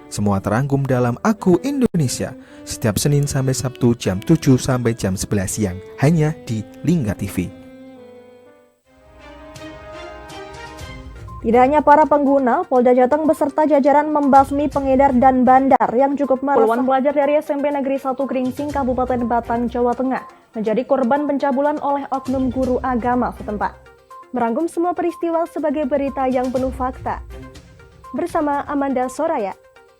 Semua terangkum dalam Aku Indonesia setiap Senin sampai Sabtu jam 7 sampai jam 11 siang hanya di Lingkar TV. Tidak hanya para pengguna, Polda Jateng beserta jajaran membasmi pengedar dan bandar yang cukup meresahkan. Puluhan pelajar dari SMP Negeri 1 Gringsing, Kabupaten Batang, Jawa Tengah menjadi korban pencabulan oleh oknum guru agama setempat. Merangkum semua peristiwa sebagai berita yang penuh fakta. Bersama Amanda Soraya,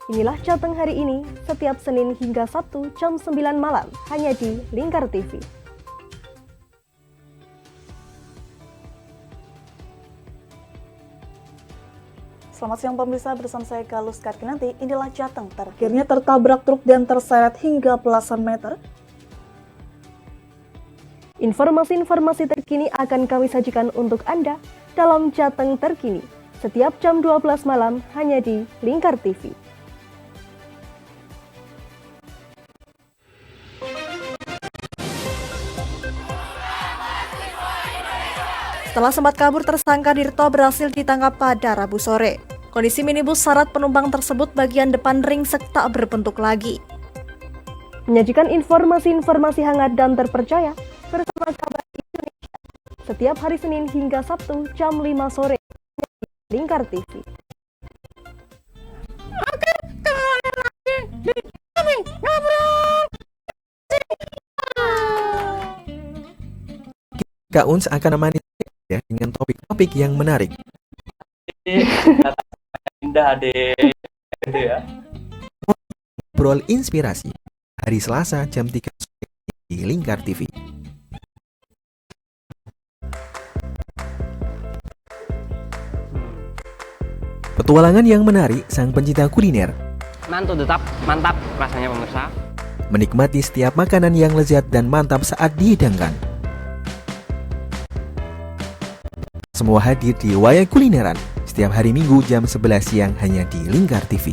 inilah Jateng hari ini setiap Senin hingga Sabtu jam 9 malam hanya di Lingkar TV. Selamat siang pemirsa, bersama saya Galus Karkinanti. Inilah Jateng terakhirnya tertabrak truk dan terseret hingga belasan meter. Informasi-informasi terkini akan kami sajikan untuk Anda dalam Jateng Terkini setiap jam 12 malam hanya di Lingkar TV. Setelah sempat kabur, tersangka Dirto berhasil ditangkap pada Rabu sore. Kondisi minibus syarat penumpang tersebut bagian depan ringsek tak berbentuk lagi. Menyajikan informasi-informasi hangat dan terpercaya bersama Kabar Indonesia setiap hari Senin hingga Sabtu jam 5 sore di Lingkar TV. Oke, kembali lagi di kami ngobrol. Kak Uns akan menemani ya dengan topik-topik yang menarik. Indah deh, gitu ya. Ngobrol inspirasi hari Selasa jam 3 sore di Lingkar TV. Petualangan yang menarik sang pencinta kuliner. Mantul tetap mantap rasanya pemirsa. Menikmati setiap makanan yang lezat dan mantap saat dihidangkan. Semua hadir di Wayai Kulineran setiap hari Minggu jam 11 siang hanya di Lingkar TV.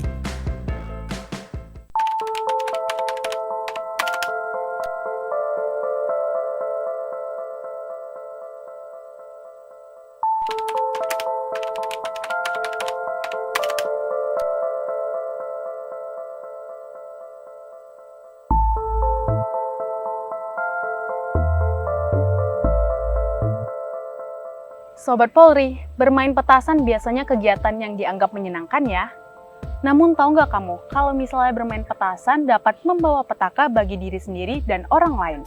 Sobat Polri, bermain petasan biasanya kegiatan yang dianggap menyenangkan ya. Namun tahu nggak kamu, kalau misalnya bermain petasan dapat membawa petaka bagi diri sendiri dan orang lain.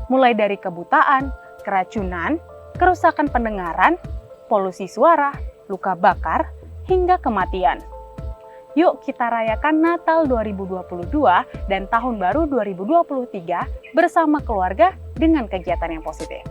Mulai dari kebutaan, keracunan, kerusakan pendengaran, polusi suara, luka bakar, hingga kematian. Yuk kita rayakan Natal 2022 dan Tahun Baru 2023 bersama keluarga dengan kegiatan yang positif.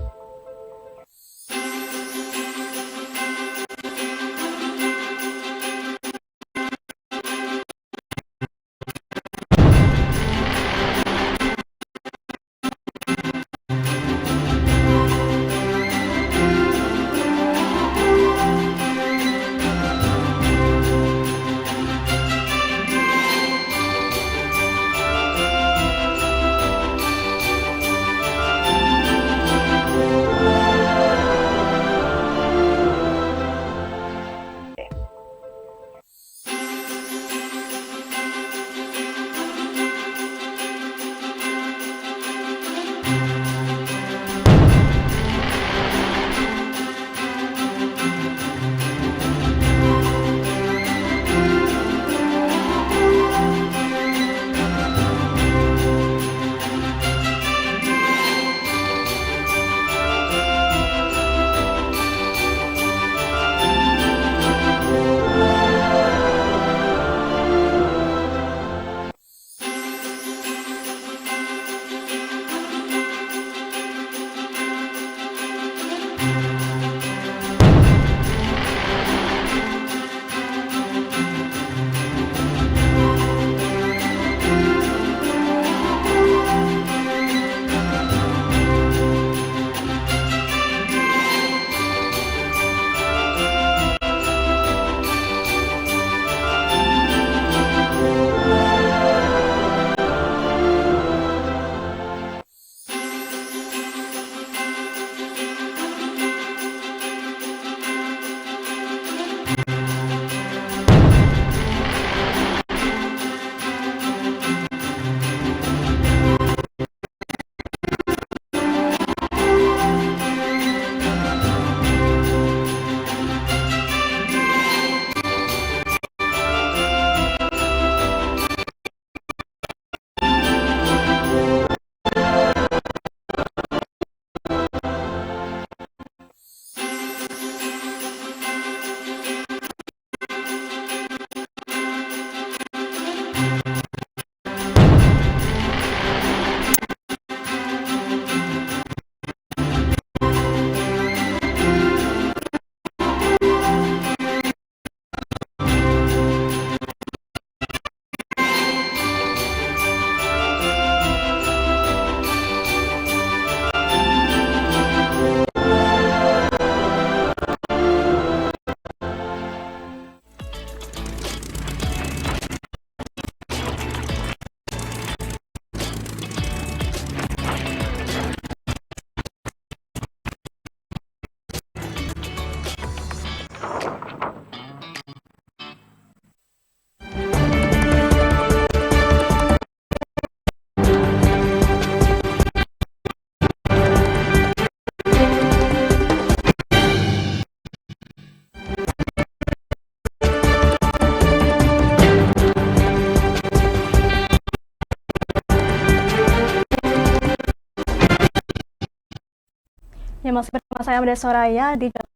masih bersama saya Amanda Soraya di Tahun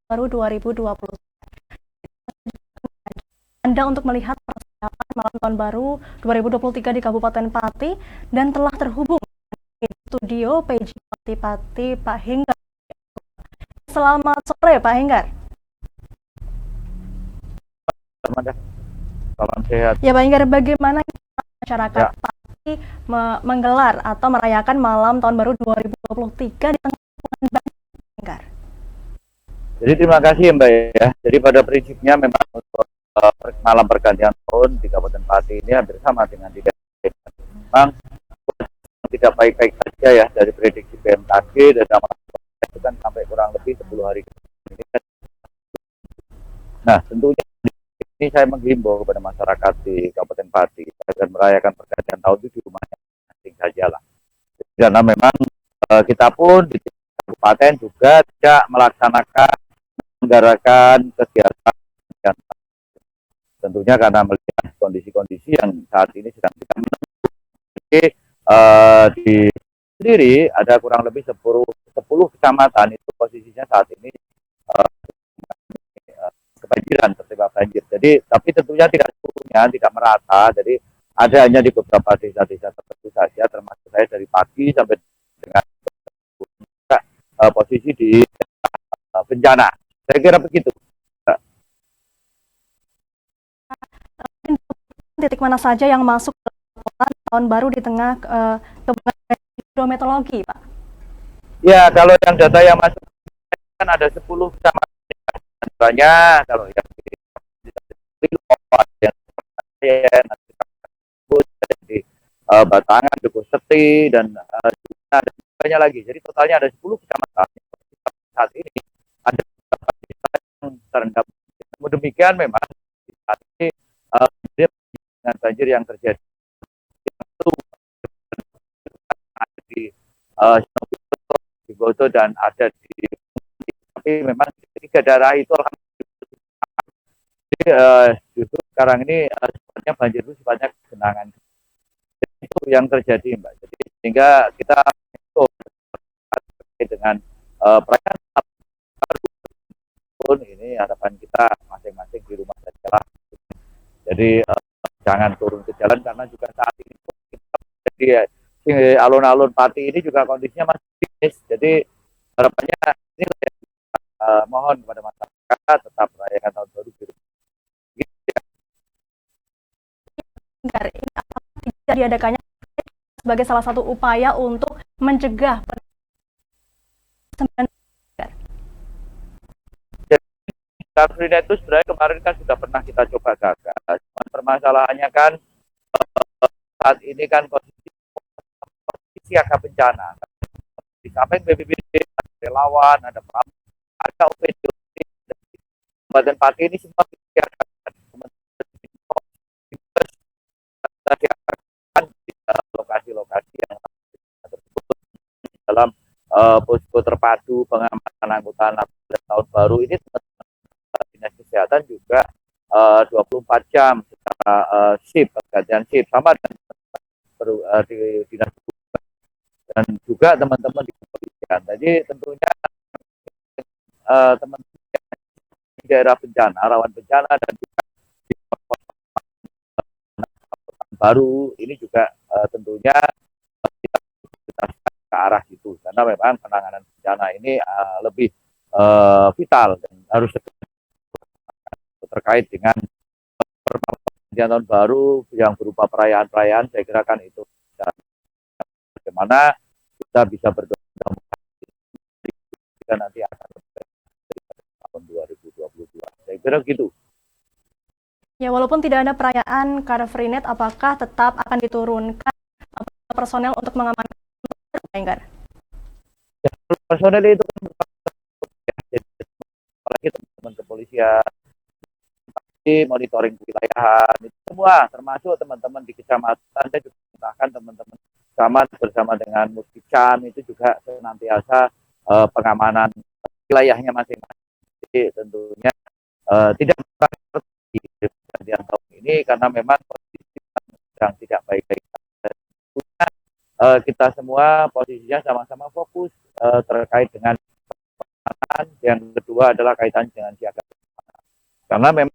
Baru 2020. Anda untuk melihat persiapan malam tahun baru 2023 di Kabupaten Pati dan telah terhubung di studio PJ Pati Pak Henggar. Selamat sore Pak Henggar. Salam sehat. Ya Pak Henggar, bagaimana masyarakat Pati menggelar atau merayakan malam tahun baru 2023 di tengah Henggar? Jadi terima kasih Mbak ya. Jadi pada prinsipnya memang untuk malam pergantian tahun di Kabupaten Pati ini hampir sama dengan di daerah. Memang tidak baik-baik saja ya dari prediksi BMKG dan itu kan sampai kurang lebih 10 hari ini. Nah tentunya ini saya menghimbau kepada masyarakat di Kabupaten Pati agar merayakan pergantian tahun itu di rumahnya masing saja lah. Karena memang kita pun di kabupaten juga tidak menyelenggarakan kegiatan tentunya karena melihat kondisi-kondisi yang saat ini sedang kita menunggu. Di sendiri ada kurang lebih 10 kecamatan itu posisinya saat ini kebanjiran, tertimpa banjir. Jadi tapi tentunya tidak seluruhnya, tidak merata. Jadi ada hanya di beberapa desa-desa tertentu saja, termasuk saya dari pagi sampai dengan posisi di bencana. Saya kira begitu. Titik mana saja yang masuk ke tahun baru di tengah kebenaran hidrometeorologi, Pak? Ya, kalau yang data yang masuk kan ada 10 kecamatan. Misalnya kalau yang di Batangan, Dukuh Seti dan banyak lagi. Jadi totalnya ada 10 kecamatan. Saat ini ada beberapa desa yang terendam. Namun demikian memang saat ini dengan banjir yang terjadi di Goto dan ada di tapi memang tiga daerah itu justru sekarang ini sifatnya banjir itu sifatnya genangan. Itu yang terjadi Mbak. Jadi sehingga kita dengan perayaan pun ini harapan kita masing-masing di rumah saja. Jadi jangan turun ke jalan karena juga saat ini jadi alun-alun Pati ini juga kondisinya masih bisnis. Jadi harapannya ini mohon kepada masyarakat tetap merayakan tahun baru di rumah. Tidak diadakannya sebagai salah satu upaya untuk mencegah Car Free Night itu sebenarnya kemarin kan sudah pernah kita coba gagal. Cuman permasalahannya kan saat ini kan kondisi siaga bencana. Di samping BPBD, ada relawan, ada OPD, Kabupaten Pati ini semua disiagakan. Lokasi-lokasi yang tersebut dalam posko terpadu pengamanan angkutan tahun baru ini dinas kesehatan juga 24 jam secara shift, pergantian shift sama dengan di dinas dan juga teman-teman di kepolisian. Jadi tentunya teman-teman di daerah bencana, rawan bencana dan juga di baru ini juga tentunya kita ke arah situ karena memang penanganan bencana ini lebih vital dan harus terkait dengan perayaan tahun baru yang berupa perayaan-perayaan. Saya kira kan itu bagaimana kita bisa berdoa kita nanti akan tahun 2022. Saya kira gitu. Ya, walaupun tidak ada perayaan Car Free Night, apakah tetap akan diturunkan personel untuk mengamankan Enggar? Ya, personel itu kan apalagi teman-teman kepolisian, monitoring kewilayahan, itu semua termasuk teman-teman di kecamatan. Saya juga mintakan teman-teman camat bersama dengan Mustican itu juga senantiasa pengamanan wilayahnya masing-masing. Jadi tentunya tidak seperti pergantian tahun ini karena memang kondisi sedang tidak baik-baik. Kita semua posisinya sama-sama fokus terkait dengan keamanan, yang kedua adalah kaitan dengan siaga. Karena memang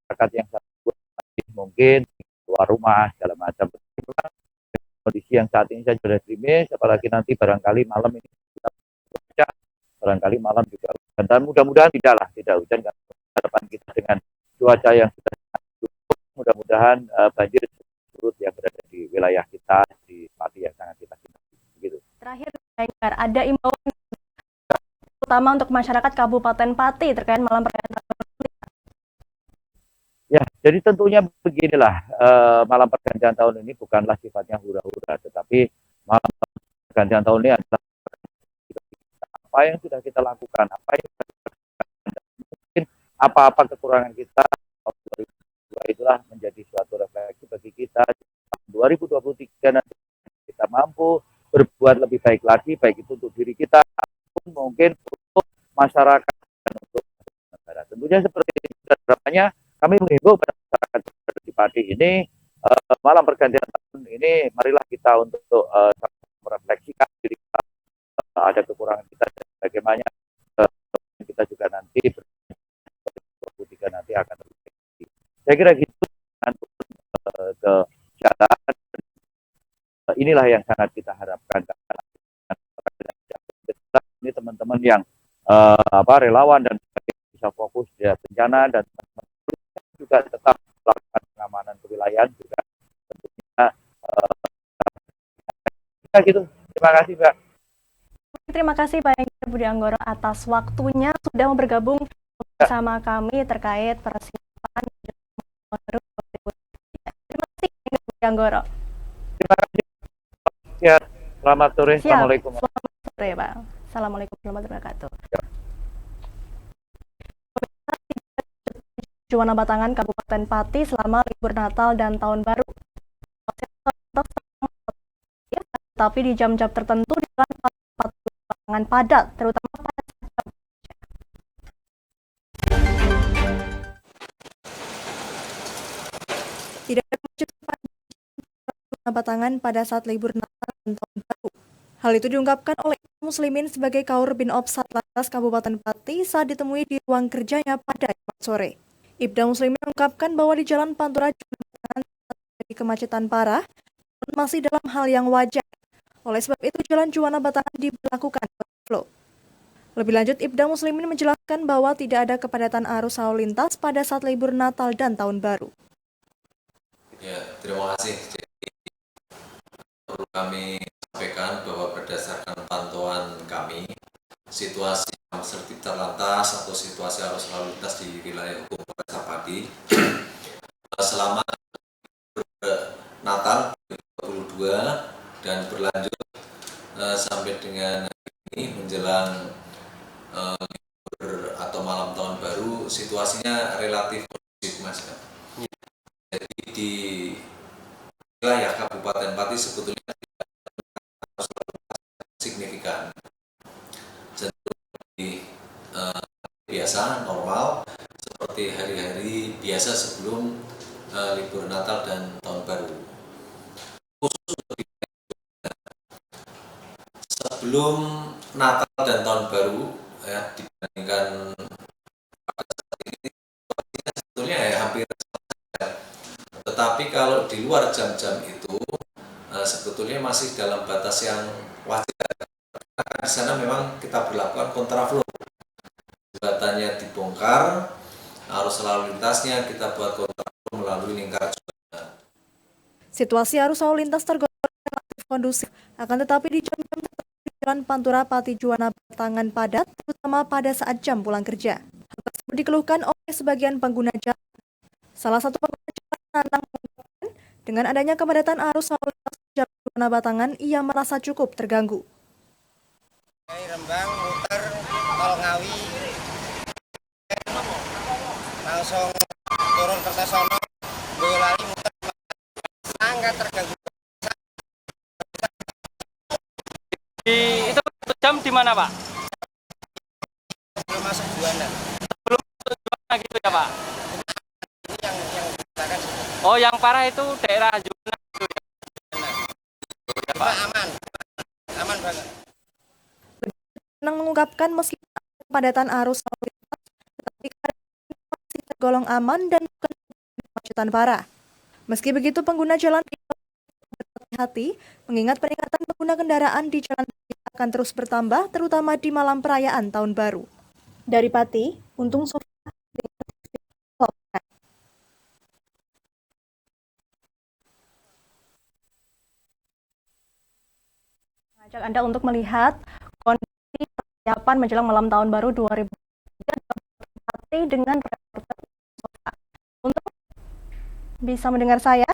masyarakat yang mungkin keluar rumah segala macam. Kondisi yang saat ini saya sudah gerimis, apalagi nanti barangkali malam ini kita barangkali malam juga hujan. Dan mudah-mudahan tidak hujan, karena harapan kita dengan cuaca yang sudah cukup, mudah-mudahan banjir surut yang berada di wilayah kita di Pati yang sangat kita cintai. Begitu. Terakhir, ada imbauan utama untuk masyarakat Kabupaten Pati terkait malam perayaan. Ya, jadi tentunya beginilah, malam pergantian tahun ini bukanlah sifatnya hura-hura, tetapi malam pergantian tahun ini adalah apa yang sudah kita lakukan, apa yang mungkin apa-apa kekurangan kita, 2022 itulah menjadi suatu refleksi bagi kita. 2023 nanti kita mampu berbuat lebih baik lagi, baik itu untuk diri kita, maupun mungkin untuk masyarakat dan untuk negara. Tentunya seperti itu harapannya. Kami menghimbau pada masyarakat di Pati ini, malam pergantian tahun ini, marilah kita untuk merefleksikan diri kita, ada kekurangan kita, dan bagaimana kita juga nanti 2023 nanti akan lebih baik. Saya kira gitu, kesejahteraan inilah yang sangat kita harapkan. Ini teman-teman yang relawan dan bisa fokus di bencana, dan juga tetap melakukan pengamanan kewilayahan juga tentunya gitu. Terima kasih, Mbak. Terima kasih Pak Enggar Budi Anggoro atas waktunya sudah bergabung bersama kami terkait persiapan baru. Terima kasih Pak Enggar Budi Anggoro. Terima kasih. Ya, selamat sore. Siap. Assalamualaikum. Selamat sore, Pak. Assalamualaikum warahmatullahi wabarakatuh. Juwana Batangan Kabupaten Pati selama libur Natal dan Tahun Baru. Tapi di jam-jam tertentu di jalan Batangan padat, terutama pada saat tidak ada kemacetan Juwana Batangan pada saat libur Natal dan Tahun Baru. Hal itu diungkapkan oleh Muslimin sebagai Kaur bin Ops Satlantas Kabupaten Pati saat ditemui di ruang kerjanya pada Jumat sore. Ibda Muslimin mengungkapkan bahwa di Jalan Pantura terjadi kemacetan parah dan masih dalam hal yang wajar. Oleh sebab itu Jalan Juwana Batangan diberlakukan kontraflow. Lebih lanjut, Ibda Muslimin menjelaskan bahwa tidak ada kepadatan arus lalu lintas pada saat libur Natal dan Tahun Baru. Ya, terima kasih. Jadi, perlu kami sampaikan bahwa berdasarkan pantauan kami, situasi tertib terlantas atau situasi arus lalu lintas di wilayah hukum Polres Pati selama Natal 2022 dan berlanjut sampai dengan ini menjelang libur atau malam tahun baru, situasinya relatif kondusif, Mas. Jadi di wilayah Kabupaten Pati sebetulnya tidak signifikan. Biasa, normal, seperti hari-hari biasa sebelum libur Natal dan Tahun Baru. Khusus sebelum Natal dan Tahun Baru, ya, dibandingkan pada saat ini, sebetulnya ya hampir sama. Tetapi kalau di luar jam-jam itu, sebetulnya masih dalam batas yang wajar. Karena di sana memang kita berlakukan kontraflow. Jembatannya dibongkar, arus lalu lintasnya kita buat kontraflow melalui lingkar jembatan. Situasi arus lalu lintas tergolong relatif kondusif, akan tetapi di jam-jam tertentu di Jalan Pantura Pati Juwana Batangan padat, terutama pada saat jam pulang kerja. Hal tersebut dikeluhkan oleh sebagian pengguna jalan. Salah satu pengguna jalan Nanang mengungkapkan, dengan adanya kepadatan arus lalu lintas di Jalan Juwana Batangan, ia merasa cukup terganggu. Rembang muter Tol Ngawi langsung turun Kertosono Boyolali muter sangat terganggu. Itu jam di mana, Pak? Sebelum masuk Juwana. Sebelum masuk Juwana gitu ya, Pak? Ini yang dikatakan. Oh, yang parah itu daerah Juwana gitu ya? Cuma aman banget. mengungkapkan meski kepadatan arus lalu lintas, tetapi keadaan masih tergolong aman dan bukan kemacetan parah. Meski begitu, pengguna jalan berhati-hati mengingat peningkatan pengguna kendaraan di jalan akan terus bertambah, terutama di malam perayaan Tahun Baru. Dari Pati, Untung Sofia. Mengajak Anda untuk melihat kondisi persiapan menjelang malam Tahun Baru 2023 dengan reporter Sofia. Untuk bisa mendengar saya?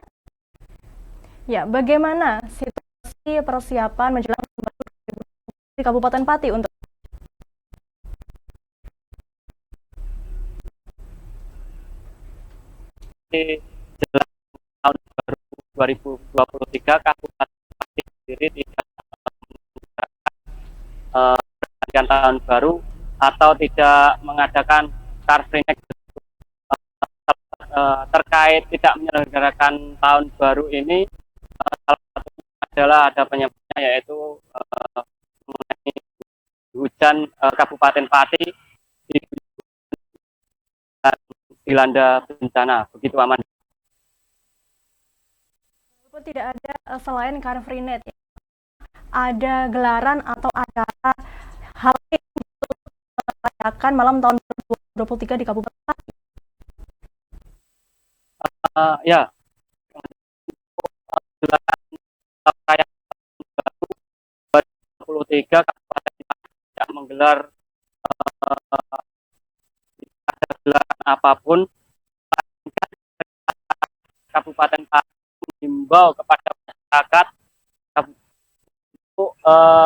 Ya, bagaimana situasi persiapan menjelang Tahun Baru 2023 di Kabupaten Pati untuk jelang tahun baru 2023 Kabupaten Pati sendiri tidak pergantian tahun baru atau tidak mengadakan Car Free Night terkait tidak menyelenggarakan tahun baru ini. Salah satunya adalah ada penyebabnya yaitu mengenai hujan Kabupaten Pati dilanda bencana. Begitu aman. walaupun tidak ada selain Car Free Night, ada gelaran atau acara hal yang merayakan malam tahun 2023 di Kabupaten Pati? Ya, gelaran perayaan baru 2023 Kabupaten Pati tidak menggelar gelaran apapun. Kabupaten Pati menghimbau kepada masyarakat untuk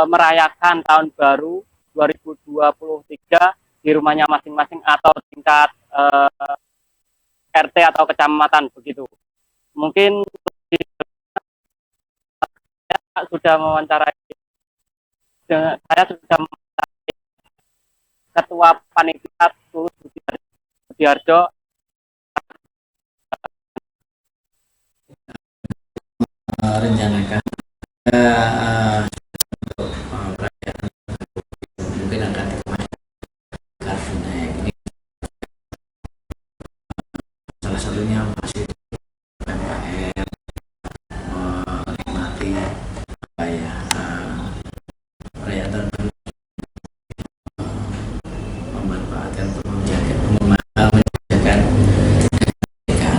merayakan tahun baru 2023 di rumahnya masing-masing atau tingkat RT atau kecamatan begitu. Mungkin saya sudah mewawancarai Ketua Panitia Tulus Budiarjo. Rencanakan untuk perayaan mungkin akan karena ini salah satunya masih PMKM menikmati perayaan tahun baru, memanfaatkan untuk menjaga kemerdekaan.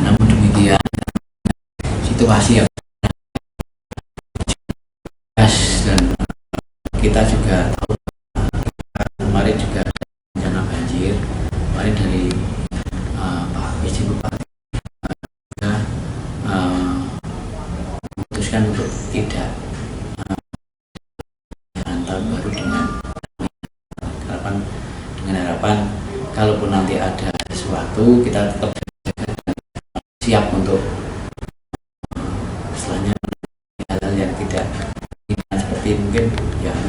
Namun demikian situasi yang dan kita juga tahu kemarin juga bencana banjir kemarin dari Pak PJ Bupati memutuskan untuk tidak tahun baru dengan harapan kalaupun nanti ada sesuatu kita tetap siap untuk setelahnya hal-hal yang tidak seperti mungkin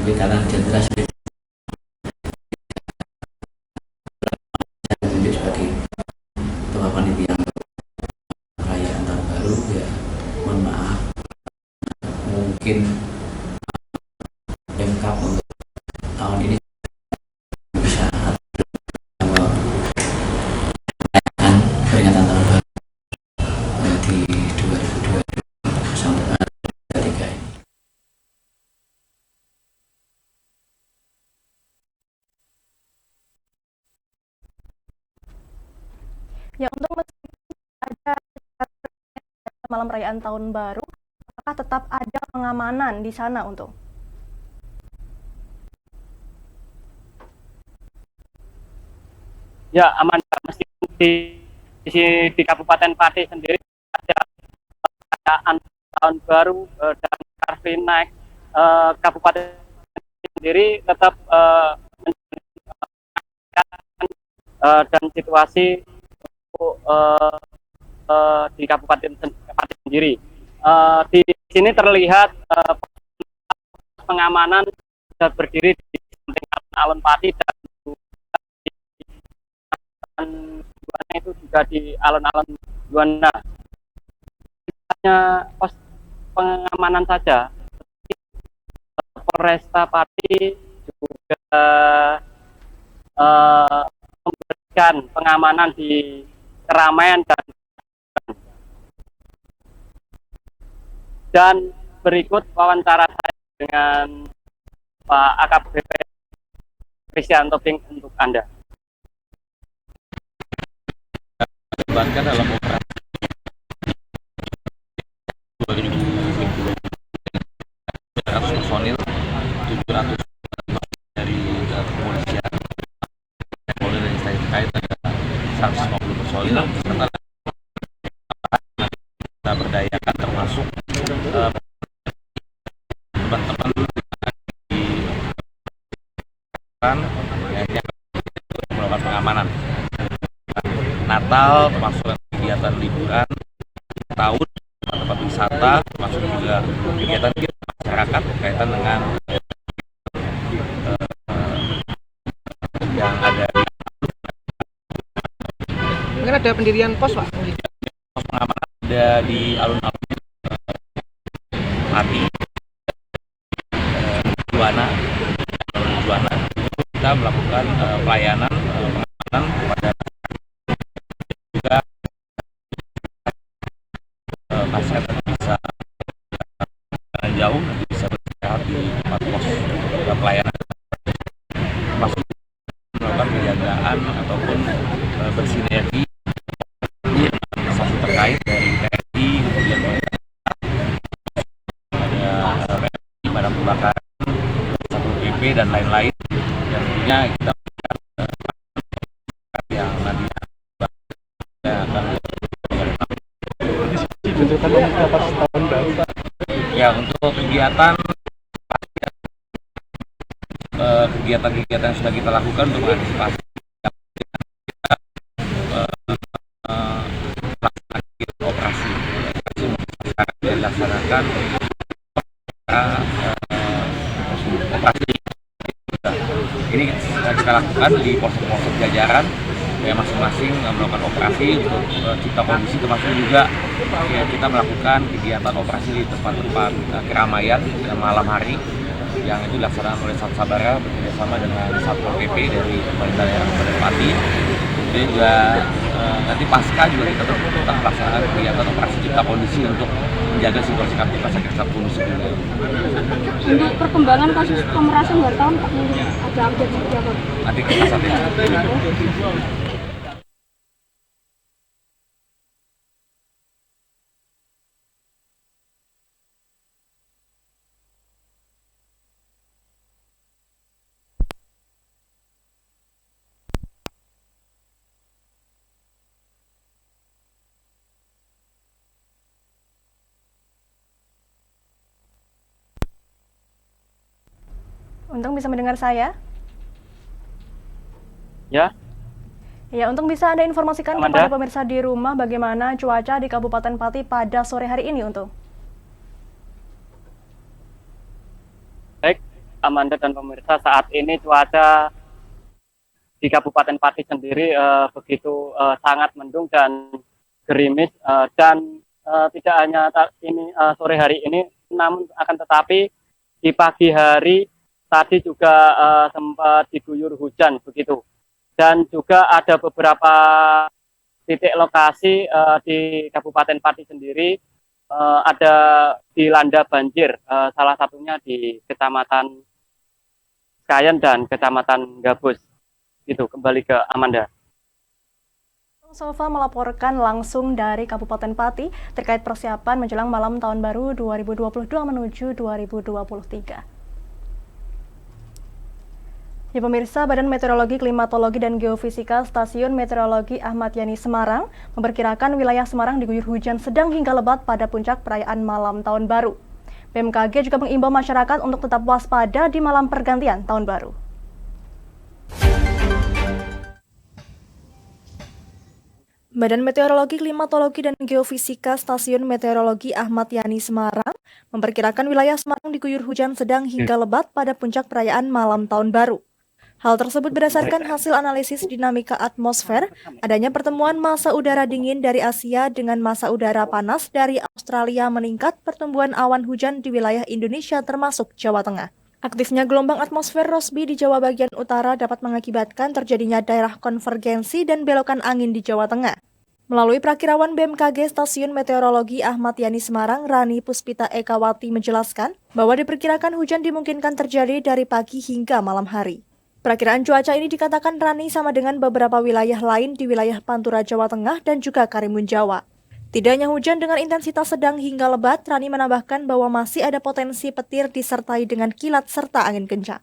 karena generasi saya tunjuk sebagai ketua panitia perayaan tahun baru, ya mohon maaf mungkin lengkap untuk tahun ini bisa merayakan peringatan tahun baru di 2022 sampai 2023 ini. Ya, untuk meskipun ada malam perayaan tahun baru, apakah tetap ada pengamanan di sana untuk? Ya, aman. Meskipun di Kabupaten Pati sendiri ada perayaan tahun baru dan Car Free Night, Kabupaten sendiri tetap dan situasi di Kabupaten Pati sendiri. Di sini terlihat pengamanan sudah berdiri di samping alun Pati dan itu juga di alun-alun Juanda. Hanya pos pengamanan saja. Polresta Pati juga memberikan pengamanan di keramaian dan berikut wawancara saya dengan Pak AKBP Kristianto Pink untuk Anda. Dilibatkan dalam operasi 2020 700 personil, 700 dari kepolisian, Polri dan instansi terkait ada 150 personil serta kita berdayakan termasuk teman-teman di yang melakukan pengamanan Natal, termasuk kegiatan liburan tahun, tempat wisata, termasuk juga kegiatan masyarakat berkaitan dengan yang ada di mungkin ada pendirian pos, Pak. Pos pengamanan ada di alun-alun Pati, Juwana, kita melakukan pelayanan pengamanan kepada juga masyarakat bisa jauh bisa beristirahat di tempat pos pelayanan, termasuk melakukan penjagaan ataupun bersinergi instansi terkait dari TNI, kemudian ada PMI, Madam Kebakaran, Satpol PP dan lain-lain yang tentunya kita yang nantinya akan ya untuk kegiatan yang sudah kita lakukan untuk mengantisipasi operasi dilaksanakan operasi ini kita lakukan di polsek-polsek jajaran ya masing-masing melakukan operasi untuk cipta kondisi, termasuk juga ya kita melakukan kegiatan operasi di tempat-tempat keramaian malam hari yang itu dilaksanakan oleh Sat Sabara bekerjasama dengan Satpol PP dari pemerintah daerah Kabupaten Pati. Kemudian juga nanti pasca juga kita tetap melaksanakan kegiatan operasi cipta kondisi untuk menjaga situasi kamtipmas agar kondusif juga. Untuk perkembangan kasus pemerasan wartawan, Pak, ada update seperti apa? Nanti kita saat ini. Untung bisa mendengar saya? Ya. Ya, Untung bisa Anda informasikan Amanda? kepada pemirsa di rumah bagaimana cuaca di Kabupaten Pati pada sore hari ini, Untung? Baik, Amanda dan pemirsa, saat ini cuaca di Kabupaten Pati sendiri begitu sangat mendung dan gerimis dan tidak hanya ini sore hari ini, namun akan tetapi di pagi hari tadi juga sempat diguyur hujan begitu, dan juga ada beberapa titik lokasi di Kabupaten Pati sendiri ada dilanda banjir, salah satunya di Kecamatan Kayen dan Kecamatan Gabus. Itu kembali ke Amanda. Sofa melaporkan langsung dari Kabupaten Pati terkait persiapan menjelang malam tahun baru 2022 menuju 2023. Ya pemirsa, Badan Meteorologi, Klimatologi, dan Geofisika Stasiun Meteorologi Ahmad Yani Semarang memperkirakan wilayah Semarang diguyur hujan sedang hingga lebat pada puncak perayaan malam tahun baru. BMKG juga mengimbau masyarakat untuk tetap waspada di malam pergantian tahun baru. Badan Meteorologi, Klimatologi, dan Geofisika Stasiun Meteorologi Ahmad Yani Semarang memperkirakan wilayah Semarang diguyur hujan sedang hingga lebat pada puncak perayaan malam tahun baru. Hal tersebut berdasarkan hasil analisis dinamika atmosfer, adanya pertemuan massa udara dingin dari Asia dengan massa udara panas dari Australia meningkat pertumbuhan awan hujan di wilayah Indonesia termasuk Jawa Tengah. Aktifnya gelombang atmosfer Rossby di Jawa bagian utara dapat mengakibatkan terjadinya daerah konvergensi dan belokan angin di Jawa Tengah. Melalui prakirawan BMKG Stasiun Meteorologi Ahmad Yani Semarang, Rani Puspita Ekawati menjelaskan bahwa diperkirakan hujan dimungkinkan terjadi dari pagi hingga malam hari. Perakiraan cuaca ini dikatakan Rani sama dengan beberapa wilayah lain di wilayah Pantura Jawa Tengah dan juga Karimun Jawa. Tidak hanya hujan dengan intensitas sedang hingga lebat, Rani menambahkan bahwa masih ada potensi petir disertai dengan kilat serta angin kencang.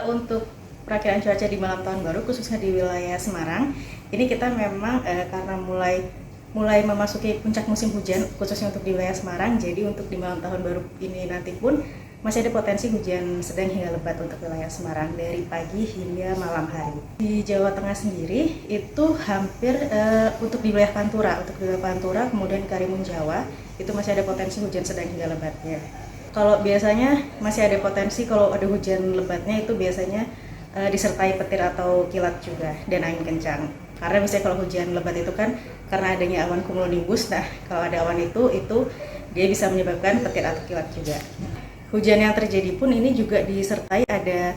Untuk perakiraan cuaca di malam tahun baru, khususnya di wilayah Semarang, ini kita memang karena mulai memasuki puncak musim hujan, khususnya untuk di wilayah Semarang, jadi untuk di malam tahun baru ini nanti pun masih ada potensi hujan sedang hingga lebat untuk wilayah Semarang dari pagi hingga malam hari. Di Jawa Tengah sendiri itu hampir untuk di wilayah Pantura, kemudian Karimun Jawa itu masih ada potensi hujan sedang hingga lebatnya. Kalau biasanya masih ada potensi kalau ada hujan lebatnya itu biasanya disertai petir atau kilat juga dan angin kencang. Karena misalnya kalau hujan lebat itu kan karena adanya awan cumulonimbus, nah kalau ada awan itu dia bisa menyebabkan petir atau kilat juga. Hujan yang terjadi pun ini juga disertai ada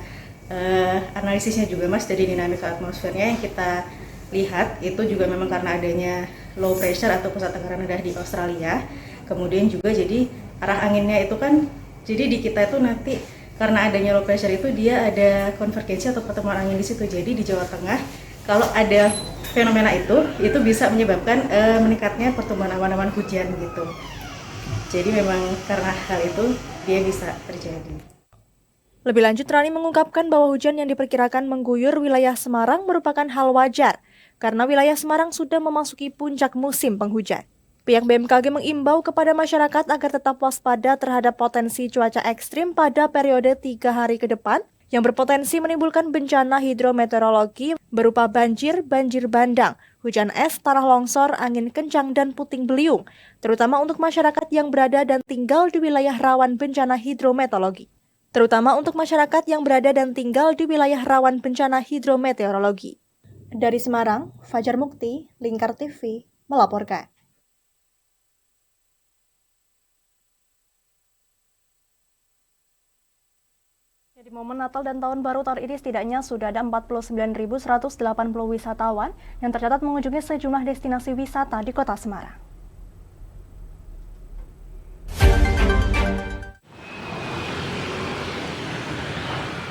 analisisnya juga Mas dari dinamika atmosfernya yang kita lihat itu juga memang karena adanya low pressure atau pusat tekanan rendah di Australia. Kemudian juga jadi arah anginnya itu kan jadi di kita itu nanti karena adanya low pressure itu dia ada konvergensi atau pertemuan angin di situ. Jadi di Jawa Tengah kalau ada fenomena itu bisa menyebabkan meningkatnya pertumbuhan awan-awan hujan gitu. Jadi memang karena hal itu dia bisa terjadi. Lebih lanjut, Rani mengungkapkan bahwa hujan yang diperkirakan mengguyur wilayah Semarang merupakan hal wajar karena wilayah Semarang sudah memasuki puncak musim penghujan. Pihak BMKG mengimbau kepada masyarakat agar tetap waspada terhadap potensi cuaca ekstrim pada periode 3 hari ke depan yang berpotensi menimbulkan bencana hidrometeorologi berupa banjir, banjir bandang, hujan es, tanah longsor, angin kencang, dan puting beliung, terutama untuk masyarakat yang berada dan tinggal di wilayah rawan bencana hidrometeorologi. Dari Semarang, Fajar Mukti, Lingkar TV, melaporkan. Di momen Natal dan Tahun Baru tahun ini setidaknya sudah ada 49.180 wisatawan yang tercatat mengunjungi sejumlah destinasi wisata di Kota Semarang.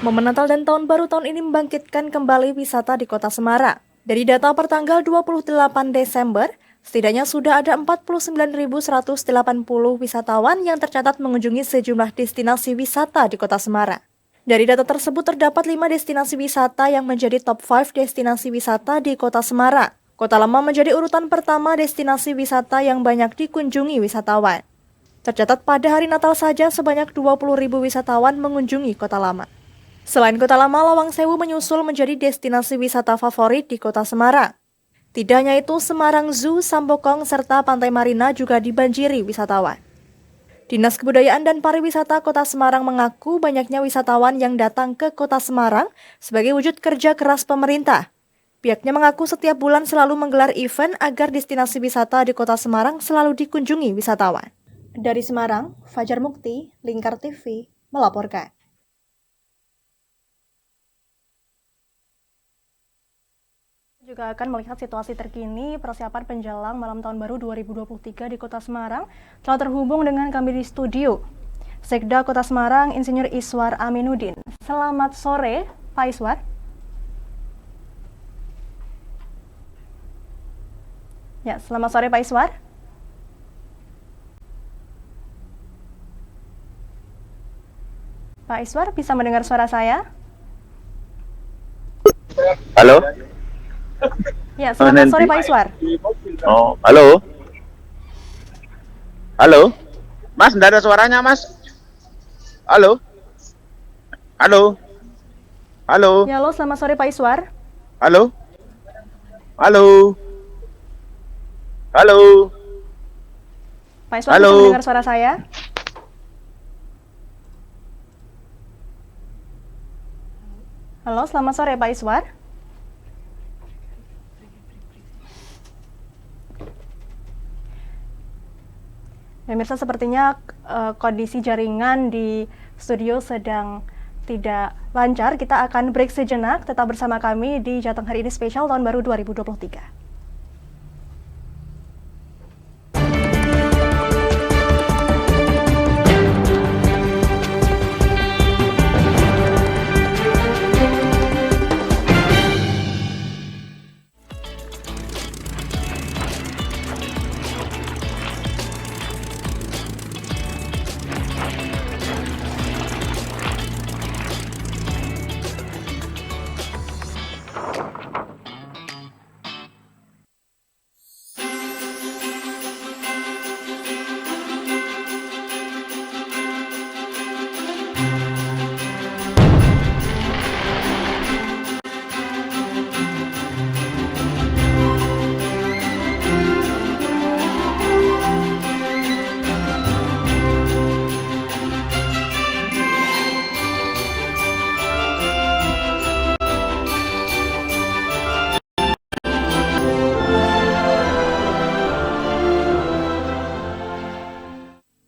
Momen Natal dan Tahun Baru tahun ini membangkitkan kembali wisata di Kota Semarang. Dari data pertanggal 28 Desember, setidaknya sudah ada 49.180 wisatawan yang tercatat mengunjungi sejumlah destinasi wisata di Kota Semarang. Dari data tersebut terdapat 5 destinasi wisata yang menjadi top 5 destinasi wisata di Kota Semarang. Kota Lama menjadi urutan pertama destinasi wisata yang banyak dikunjungi wisatawan. Tercatat pada hari Natal saja sebanyak 20.000 wisatawan mengunjungi Kota Lama. Selain Kota Lama, Lawang Sewu menyusul menjadi destinasi wisata favorit di Kota Semarang. Tidak hanya itu, Semarang Zoo, Sambokong, serta Pantai Marina juga dibanjiri wisatawan. Dinas Kebudayaan dan Pariwisata Kota Semarang mengaku banyaknya wisatawan yang datang ke Kota Semarang sebagai wujud kerja keras pemerintah. Pihaknya mengaku setiap bulan selalu menggelar event agar destinasi wisata di Kota Semarang selalu dikunjungi wisatawan. Dari Semarang, Fajar Mukti, Lingkar TV, melaporkan. Juga akan melihat situasi terkini persiapan penjelang malam tahun baru 2023 di Kota Semarang. Telah terhubung dengan kami di studio Sekda Kota Semarang, Insinyur Iswar Aminuddin. Selamat sore, Pak Iswar. Ya, selamat sore Pak Iswar. Pak Iswar, bisa mendengar suara saya? Halo? Ya, selamat sore Pak Iswar. Oh, halo? Halo? Mas, enggak ada suaranya, Mas. Halo? Halo? Halo? Ya, halo, selamat sore Pak Iswar. Halo? Halo? Halo? Pak Iswar, bisa mendengar suara saya? Halo, selamat sore Pak Iswar. Pemirsa, sepertinya kondisi jaringan di studio sedang tidak lancar. Kita akan break sejenak, tetap bersama kami di Jateng Hari Ini Spesial Tahun Baru 2023.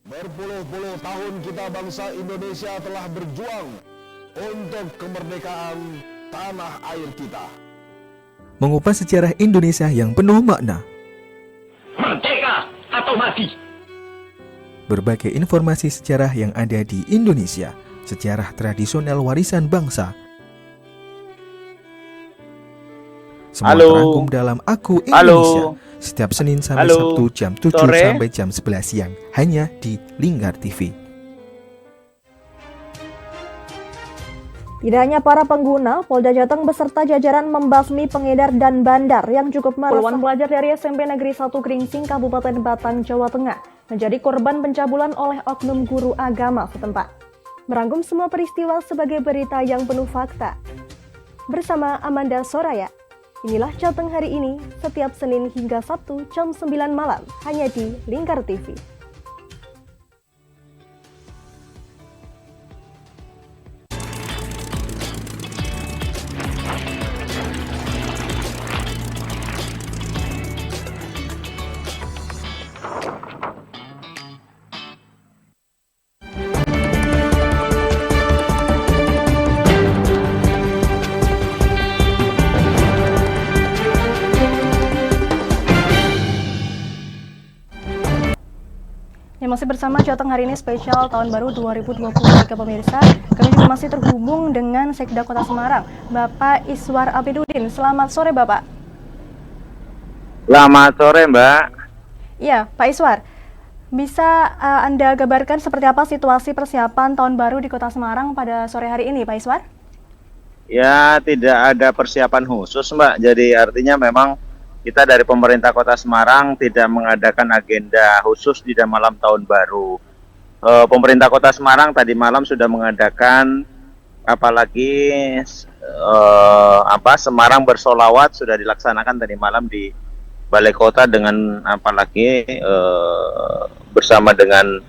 Berpuluh-puluh tahun kita bangsa Indonesia telah berjuang untuk kemerdekaan tanah air kita. Mengupas sejarah Indonesia yang penuh makna. Merdeka atau mati. Berbagai informasi sejarah yang ada di Indonesia, sejarah tradisional warisan bangsa. Semua terangkum dalam Aku Indonesia. Setiap Senin sampai Sabtu jam 7 sampai jam 11 siang hanya di Lingkar TV. Tidak hanya para pengguna, Polda Jateng beserta jajaran membasmi pengedar dan bandar yang cukup meresahkan. Puluhan pelajar dari SMP Negeri 1 Gringsing, Kabupaten Batang, Jawa Tengah menjadi korban pencabulan oleh oknum guru agama setempat. Merangkum semua peristiwa sebagai berita yang penuh fakta. Bersama Amanda Soraya, inilah Jateng Hari Ini setiap Senin hingga Sabtu jam 9 malam hanya di Lingkar TV. Masih bersama Jateng Hari Ini Spesial Tahun Baru 2023 pemirsa. Kami juga masih terhubung dengan Sekda Kota Semarang, Bapak Iswar Abidudin. Selamat sore Bapak. Selamat sore Mbak. Iya Pak Iswar, bisa Anda gambarkan seperti apa situasi persiapan Tahun Baru di Kota Semarang pada sore hari ini Pak Iswar? Ya, tidak ada persiapan khusus Mbak, jadi artinya memang kita dari pemerintah Kota Semarang tidak mengadakan agenda khusus di malam Tahun Baru. Pemerintah Kota Semarang tadi malam sudah mengadakan, apalagi Semarang bersolawat sudah dilaksanakan tadi malam di Balai Kota dengan apalagi bersama dengan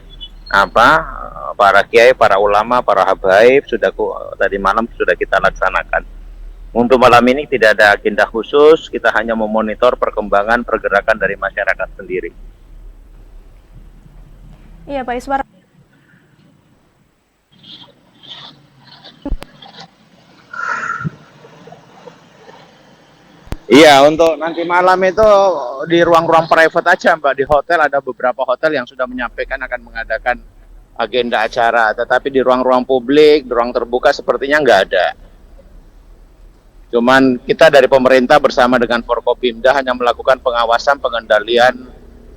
para kiai, para ulama, para habaib sudah tadi malam sudah kita laksanakan. Untuk malam ini tidak ada agenda khusus, kita hanya memonitor perkembangan pergerakan dari masyarakat sendiri. Iya Pak Iswar. Iya, untuk nanti malam itu di ruang-ruang private aja Mbak, di hotel ada beberapa hotel yang sudah menyampaikan akan mengadakan agenda acara, tetapi di ruang-ruang publik, di ruang terbuka sepertinya nggak ada. Cuman kita dari pemerintah bersama dengan Forkopimda hanya melakukan pengawasan, pengendalian,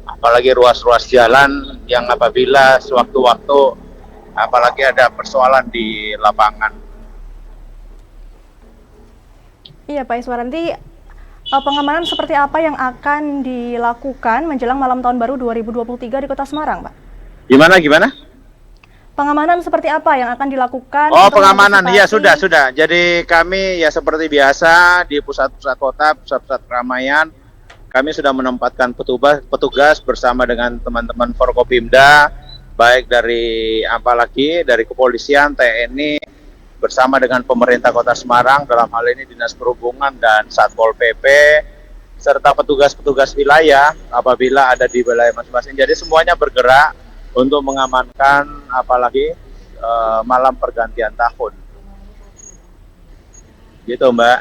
apalagi ruas-ruas jalan yang apabila sewaktu-waktu apalagi ada persoalan di lapangan. Iya Pak Iswar, nanti pengamanan seperti apa yang akan dilakukan menjelang malam Tahun Baru 2023 di Kota Semarang Pak? Gimana? Pengamanan seperti apa yang akan dilakukan? Oh, pengamanan, ya sudah. Jadi kami ya seperti biasa di pusat-pusat kota, pusat-pusat keramaian, kami sudah menempatkan petugas bersama dengan teman-teman Forkopimda, baik dari apalagi dari kepolisian, TNI, bersama dengan pemerintah Kota Semarang, dalam hal ini Dinas Perhubungan dan Satpol PP, serta petugas-petugas wilayah apabila ada di wilayah masing-masing. Jadi semuanya bergerak untuk mengamankan apalagi malam pergantian tahun. Gitu Mbak.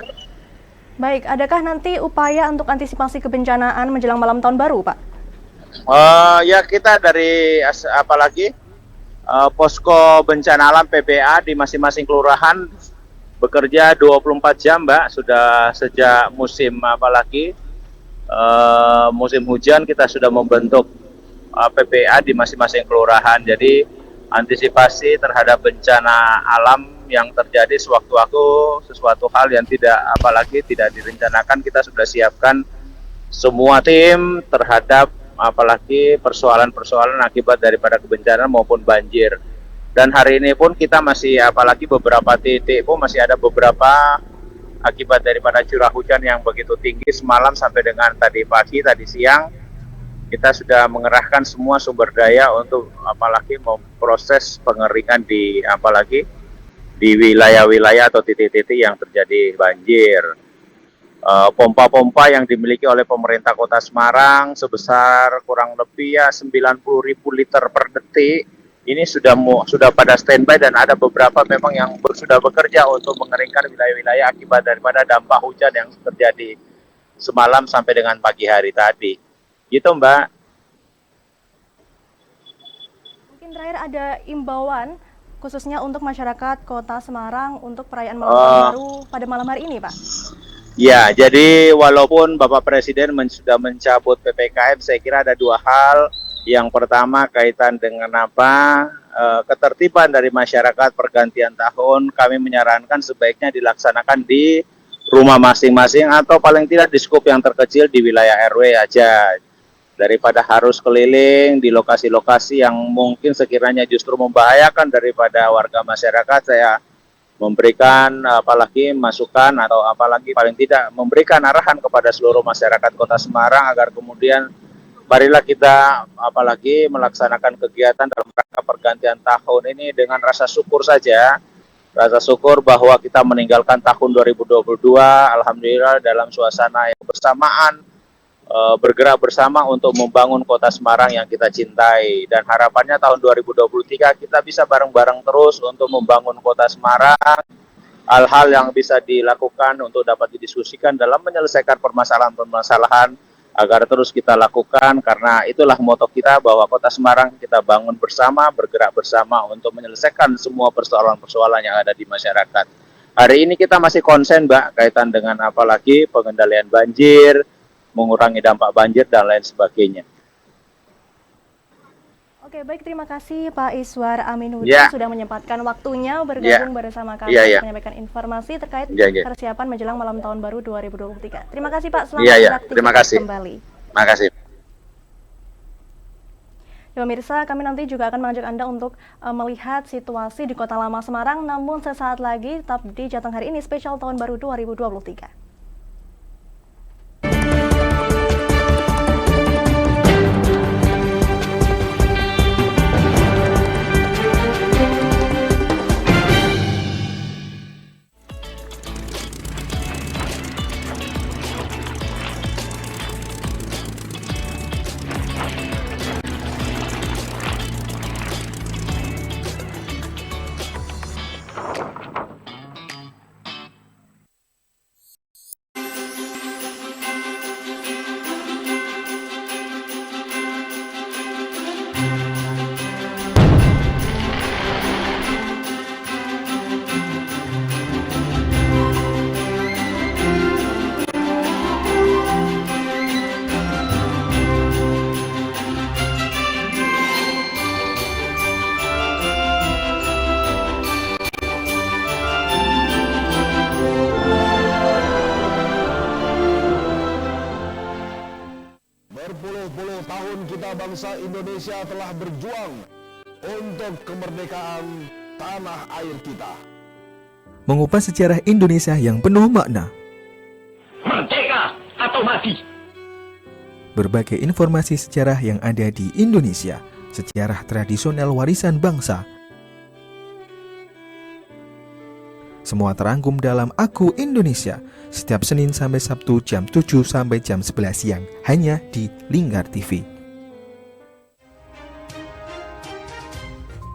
Baik, adakah nanti upaya untuk antisipasi kebencanaan menjelang malam tahun baru, Pak? Ya kita dari apalagi posko bencana alam PBA di masing-masing kelurahan bekerja 24 jam Mbak, sudah sejak musim apalagi musim hujan kita sudah membentuk PPA di masing-masing kelurahan. Jadi antisipasi terhadap bencana alam yang terjadi sewaktu-waktu, sesuatu hal yang tidak direncanakan, kita sudah siapkan semua tim terhadap apalagi persoalan-persoalan akibat daripada kebencanaan maupun banjir. Dan hari ini pun kita masih apalagi beberapa titik pun masih ada beberapa akibat daripada curah hujan yang begitu tinggi semalam sampai dengan tadi pagi, tadi siang. Kita sudah mengerahkan semua sumber daya untuk apalagi memproses pengeringan di apalagi di wilayah-wilayah atau titik-titik yang terjadi banjir. Pompa-pompa yang dimiliki oleh pemerintah Kota Semarang sebesar kurang lebih 90.000 liter per detik ini sudah pada standby, dan ada beberapa memang yang sudah bekerja untuk mengeringkan wilayah-wilayah akibat daripada dampak hujan yang terjadi semalam sampai dengan pagi hari tadi. Gitu Mbak. Mungkin terakhir ada imbauan khususnya untuk masyarakat Kota Semarang untuk perayaan malam tahun baru pada malam hari ini, Pak. Ya, jadi walaupun Bapak Presiden sudah mencabut PPKM, saya kira ada dua hal. Yang pertama kaitan dengan ketertiban dari masyarakat pergantian tahun, kami menyarankan sebaiknya dilaksanakan di rumah masing-masing atau paling tidak di skup yang terkecil di wilayah RW aja. Daripada harus keliling di lokasi-lokasi yang mungkin sekiranya justru membahayakan daripada warga masyarakat, saya memberikan apalagi masukan atau apalagi paling tidak memberikan arahan kepada seluruh masyarakat Kota Semarang agar kemudian marilah kita apalagi melaksanakan kegiatan dalam rangka pergantian tahun ini dengan rasa syukur saja. Rasa syukur bahwa kita meninggalkan tahun 2022 alhamdulillah dalam suasana yang bersamaan, bergerak bersama untuk membangun Kota Semarang yang kita cintai, dan harapannya tahun 2023 kita bisa bareng-bareng terus untuk membangun Kota Semarang. Hal-hal yang bisa dilakukan untuk dapat didiskusikan dalam menyelesaikan permasalahan-permasalahan agar terus kita lakukan, karena itulah moto kita bahwa Kota Semarang kita bangun bersama, bergerak bersama untuk menyelesaikan semua persoalan-persoalan yang ada di masyarakat. Hari ini kita masih konsen Mbak kaitan dengan apalagi pengendalian banjir, mengurangi dampak banjir dan lain sebagainya. Oke, baik, terima kasih Pak Iswar Aminuddin sudah menyempatkan waktunya bergabung bersama kami untuk menyampaikan informasi terkait persiapan menjelang malam tahun baru 2023. Terima kasih Pak, selamat beraktivitas kembali. Terima kasih. Ya pemirsa, kami nanti juga akan mengajak Anda untuk melihat situasi di Kota Lama Semarang, namun sesaat lagi tetap di Jateng Hari Ini spesial tahun baru 2023. Berpuluh-puluh tahun kita bangsa Indonesia telah berjuang untuk kemerdekaan tanah air kita. Mengupas sejarah Indonesia yang penuh makna. Merdeka atau mati. Berbagai informasi sejarah yang ada di Indonesia, sejarah tradisional warisan bangsa. Semua terangkum dalam Aku Indonesia, setiap Senin sampai Sabtu jam 7 sampai jam 11 siang, hanya di Lingkar TV.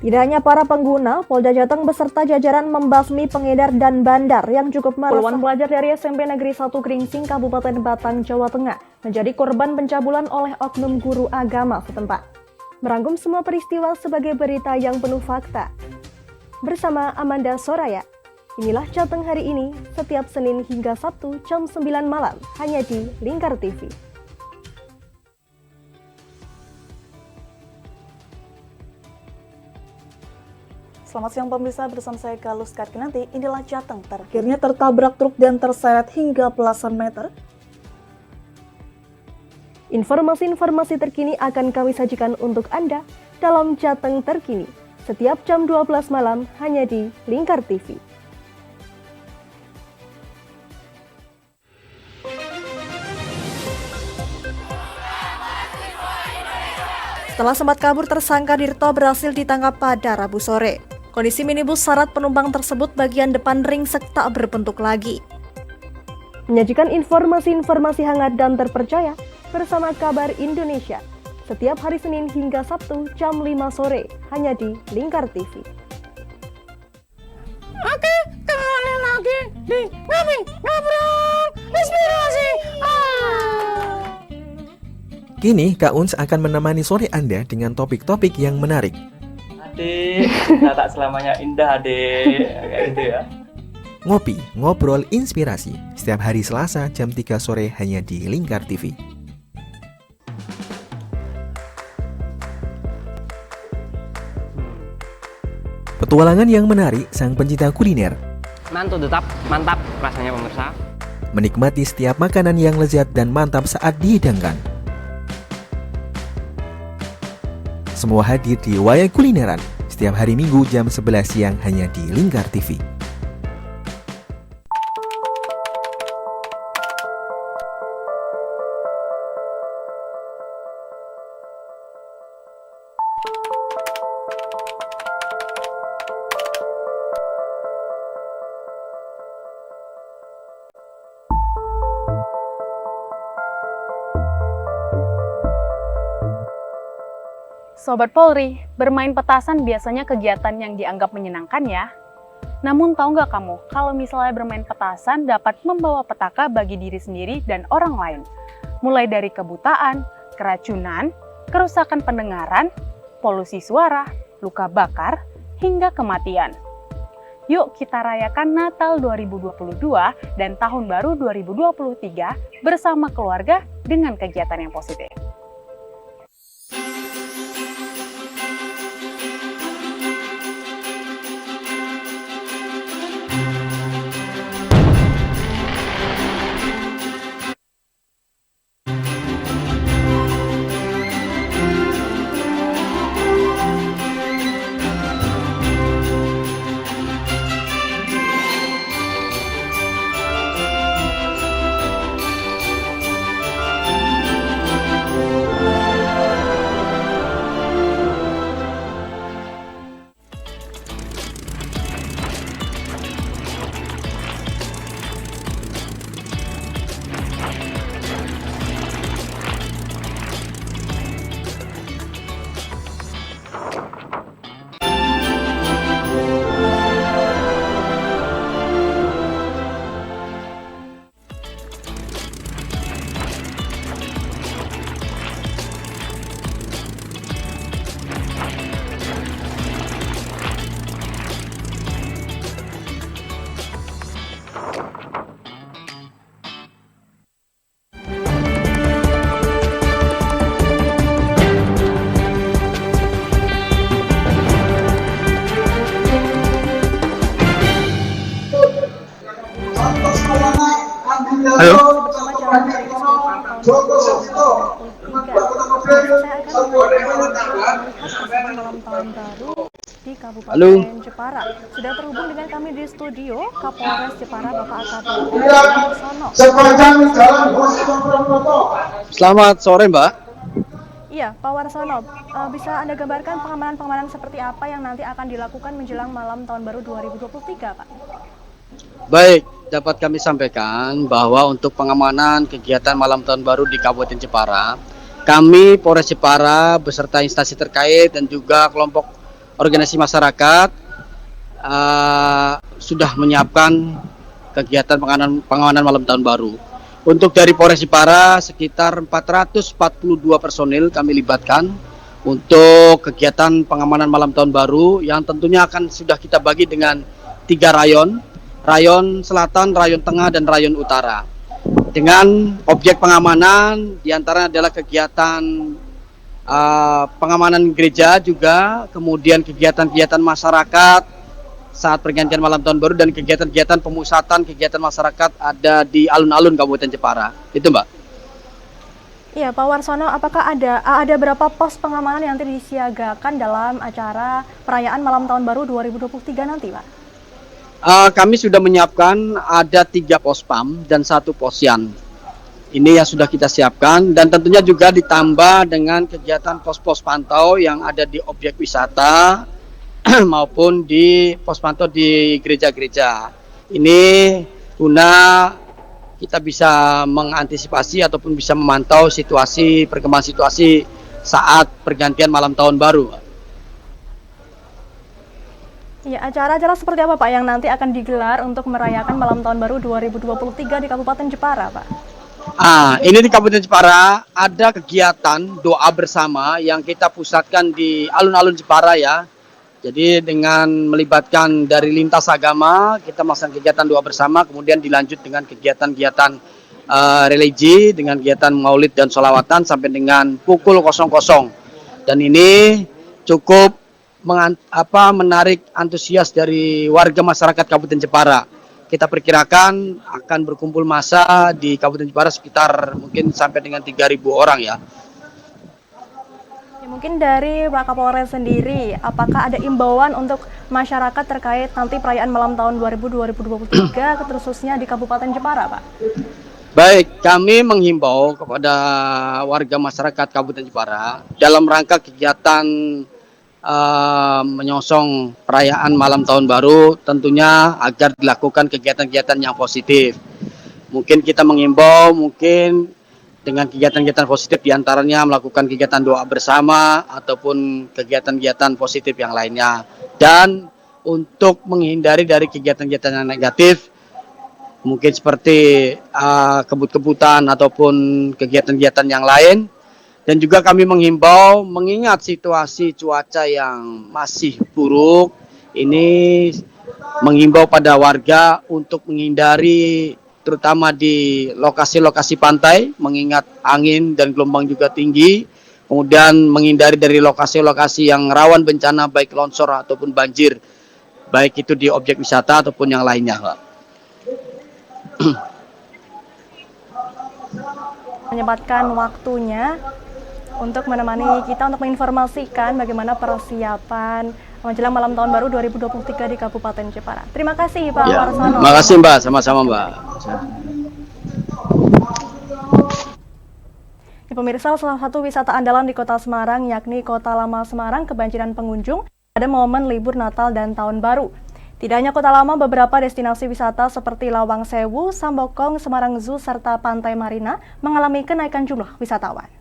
Tidak hanya para pengguna, Polda Jateng beserta jajaran membasmi pengedar dan bandar yang cukup meresahkan. Puluhan pelajar dari SMP Negeri 1 Gringsing, Kabupaten Batang, Jawa Tengah menjadi korban pencabulan oleh oknum guru agama setempat. Merangkum semua peristiwa sebagai berita yang penuh fakta. Bersama Amanda Soraya, inilah Jateng hari ini, setiap Senin hingga Sabtu jam 9 malam, hanya di Lingkar TV. Selamat siang pemirsa, bersama saya Galus Karkinanti. Inilah Jateng akhirnya tertabrak truk dan terseret hingga belasan meter. Informasi-informasi terkini akan kami sajikan untuk Anda dalam Jateng Terkini, setiap jam 12 malam hanya di Lingkar TV. Setelah sempat kabur, tersangka Dirto berhasil ditangkap pada Rabu sore. Kondisi minibus syarat penumpang tersebut bagian depan ringsek tak berbentuk lagi. Menyajikan informasi-informasi hangat dan terpercaya bersama Kabar Indonesia setiap hari Senin hingga Sabtu jam 5 sore hanya di Lingkar TV. Oke, kembali lagi di Ngobrol Inspirasi. Kini Kak Uns akan menemani sore Anda dengan topik-topik yang menarik. Adik, tak selamanya indah adik, kayak gitu ya. Ngopi, ngobrol inspirasi, setiap hari Selasa jam 3 sore hanya di Lingkar TV. Petualangan yang menarik sang pencinta kuliner. Mantul tetap mantap rasanya pemirsa. Menikmati setiap makanan yang lezat dan mantap saat dihidangkan. Semua hadir di Wayang Kulineran setiap hari Minggu jam 11 siang hanya di Lingkar TV. Sobat Polri, bermain petasan biasanya kegiatan yang dianggap menyenangkan ya. Namun tahu nggak kamu, kalau misalnya bermain petasan dapat membawa petaka bagi diri sendiri dan orang lain. Mulai dari kebutaan, keracunan, kerusakan pendengaran, polusi suara, luka bakar, hingga kematian. Yuk kita rayakan Natal 2022 dan Tahun Baru 2023 bersama keluarga dengan kegiatan yang positif. Halo. Di Kabupaten Jepara. Sudah terhubung dengan kami di studio Kapolres Jepara Bapak AKBP Sono. Selamat sore Mbak. Iya, Pak Warsono, bisa Anda gambarkan pengamanan-pengamanan seperti apa yang nanti akan dilakukan menjelang malam Tahun Baru 2023, Pak? Baik, dapat kami sampaikan bahwa untuk pengamanan kegiatan malam Tahun Baru di Kabupaten Jepara, kami Polres Jepara beserta instansi terkait dan juga kelompok organisasi masyarakat sudah menyiapkan kegiatan pengamanan malam tahun baru. Untuk dari Polres Jepara sekitar 442 personil kami libatkan untuk kegiatan pengamanan malam tahun baru yang tentunya akan sudah kita bagi dengan 3 rayon, rayon selatan, rayon tengah, dan rayon utara. Dengan objek pengamanan diantara adalah kegiatan pengamanan gereja juga, kemudian kegiatan-kegiatan masyarakat saat pergantian malam tahun baru, dan kegiatan-kegiatan pemusatan kegiatan masyarakat ada di alun-alun Kabupaten Jepara. Itu Mbak. Iya, Pak Warsono, apakah ada berapa pos pengamanan yang nanti disiagakan dalam acara perayaan malam tahun baru 2023 nanti, Pak? Kami sudah menyiapkan ada 3 pos PAM dan 1 posyan. Ini yang sudah kita siapkan, dan tentunya juga ditambah dengan kegiatan pos-pos pantau yang ada di objek wisata maupun di pos pantau di gereja-gereja. Ini guna kita bisa mengantisipasi ataupun bisa memantau perkembangan situasi saat pergantian malam tahun baru. Ya, acara-acara seperti apa Pak yang nanti akan digelar untuk merayakan malam tahun baru 2023 di Kabupaten Jepara, Pak? Ini di Kabupaten Jepara ada kegiatan doa bersama yang kita pusatkan di alun-alun Jepara ya. Jadi dengan melibatkan dari lintas agama, kita melaksanakan kegiatan doa bersama, kemudian dilanjut dengan kegiatan-kegiatan religi, dengan kegiatan maulid dan sholawatan sampai dengan pukul 00. Dan ini cukup menarik antusias dari warga masyarakat Kabupaten Jepara. Kita perkirakan akan berkumpul massa di Kabupaten Jepara sekitar mungkin sampai dengan 3.000 orang ya. Mungkin dari Pak Kapolres sendiri, apakah ada imbauan untuk masyarakat terkait nanti perayaan malam tahun 2023 khususnya di Kabupaten Jepara, Pak? Baik, kami menghimbau kepada warga masyarakat Kabupaten Jepara dalam rangka kegiatan menyongsong perayaan malam tahun baru, tentunya agar dilakukan kegiatan-kegiatan yang positif. Mungkin kita menghimbau, mungkin dengan kegiatan-kegiatan positif diantaranya melakukan kegiatan doa bersama ataupun kegiatan-kegiatan positif yang lainnya. Dan untuk menghindari dari kegiatan-kegiatan yang negatif, mungkin seperti kebut-kebutan ataupun kegiatan-kegiatan yang lain. Dan juga kami menghimbau, mengingat situasi cuaca yang masih buruk, ini menghimbau pada warga untuk menghindari terutama di lokasi-lokasi pantai, mengingat angin dan gelombang juga tinggi, kemudian menghindari dari lokasi-lokasi yang rawan bencana baik longsor ataupun banjir, baik itu di objek wisata ataupun yang lainnya. Menyempatkan waktunya untuk menemani kita untuk menginformasikan bagaimana persiapan menjelang malam tahun baru 2023 di Kabupaten Jepara. Terima kasih Pak Warsono. Terima kasih Mbak, sama-sama Mbak. Pemirsa, salah satu wisata andalan di Kota Semarang yakni Kota Lama Semarang kebanjiran pengunjung pada momen libur Natal dan Tahun Baru. Tidak hanya Kota Lama, beberapa destinasi wisata seperti Lawang Sewu, Sambokong, Semarang Zoo, serta Pantai Marina mengalami kenaikan jumlah wisatawan.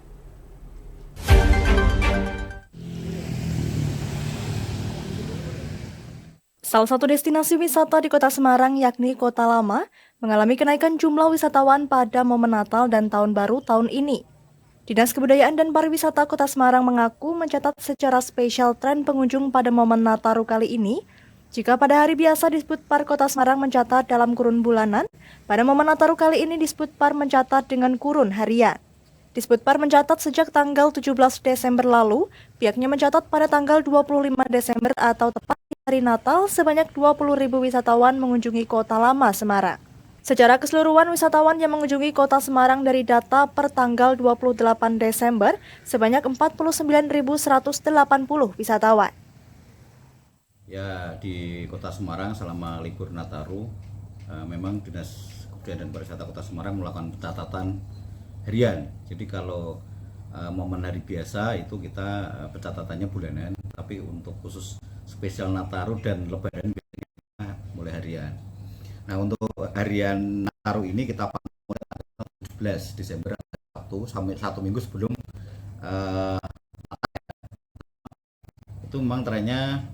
Salah satu destinasi wisata di Kota Semarang yakni Kota Lama mengalami kenaikan jumlah wisatawan pada momen Natal dan Tahun Baru tahun ini. Dinas Kebudayaan dan Pariwisata Kota Semarang mengaku mencatat secara spesial tren pengunjung pada momen Nataru kali ini. Jika pada hari biasa Disputpar Kota Semarang mencatat dalam kurun bulanan, pada momen Nataru kali ini Disputpar mencatat dengan kurun harian. Disputpar mencatat sejak tanggal 17 Desember lalu, pihaknya mencatat pada tanggal 25 Desember atau tepat di hari Natal sebanyak 20.000 wisatawan mengunjungi Kota Lama Semarang. Secara keseluruhan wisatawan yang mengunjungi Kota Semarang dari data per tanggal 28 Desember sebanyak 49.180 wisatawan. Ya, di Kota Semarang selama libur Nataru, memang Dinas Kebudayaan dan Pariwisata Kota Semarang melakukan pencatatan harian. Jadi kalau momen hari biasa itu kita pencatatannya bulanan, tapi untuk khusus spesial Nataru dan Lebaran biasanya mulai harian. Nah, untuk harian Nataru ini kita pantau mulai tanggal 17 Desember Sabtu sampai 1 minggu sebelum itu itu memang trennya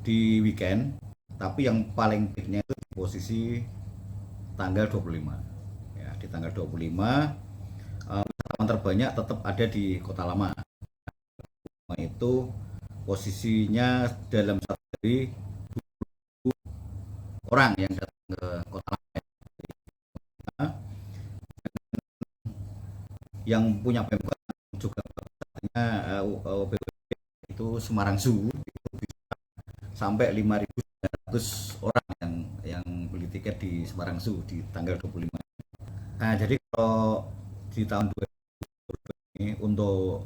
di weekend, tapi yang paling peaknya itu di posisi tanggal 25. Ya, di tanggal 25 wisatawan terbanyak tetap ada di Kota Lama. Itu posisinya dalam satu hari 20 orang yang datang ke Kota Lama. Yang punya pemkot juga BPP itu Semarang Zoo itu bisa sampai 5.900 orang yang beli tiket di Semarang Zoo di tanggal 25. Nah, jadi kalau di tahun 2020 ini untuk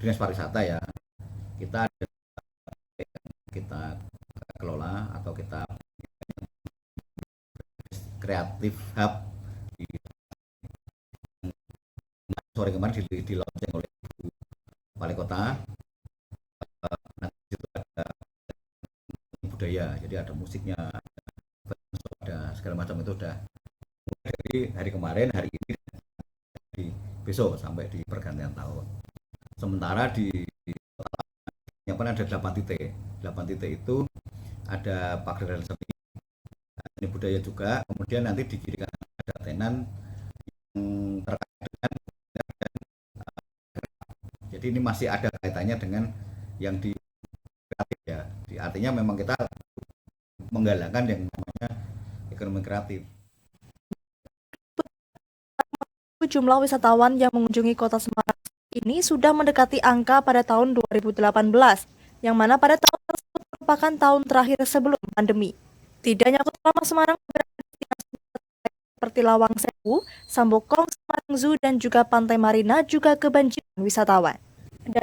Dinas Pariwisata ya, kita ada kita kelola atau kita kreatif hub di sore kemarin di launching oleh Ibu Wali Kota. Nanti itu ada budaya, jadi ada musiknya, ada segala macam, itu udah dari hari kemarin, hari ini, di besok sampai di pergantian tahun. Sementara di yang ada 8 titik. 8 titik itu ada pagar seni, seni budaya juga, kemudian nanti di kiri kanan ada tenan yang terkait dengan. Jadi ini masih ada kaitannya dengan yang di kreatif ya. Artinya memang kita menggalakkan yang namanya ekonomi kreatif. Jumlah wisatawan yang mengunjungi Kota Semarang ini sudah mendekati angka pada tahun 2018, yang mana pada tahun tersebut merupakan tahun terakhir sebelum pandemi. Tidak hanya Kota Lama Semarang, seperti Lawang Sewu, Sambokong, Semarang Zoo, dan juga Pantai Marina juga kebanjiran wisatawan. Dari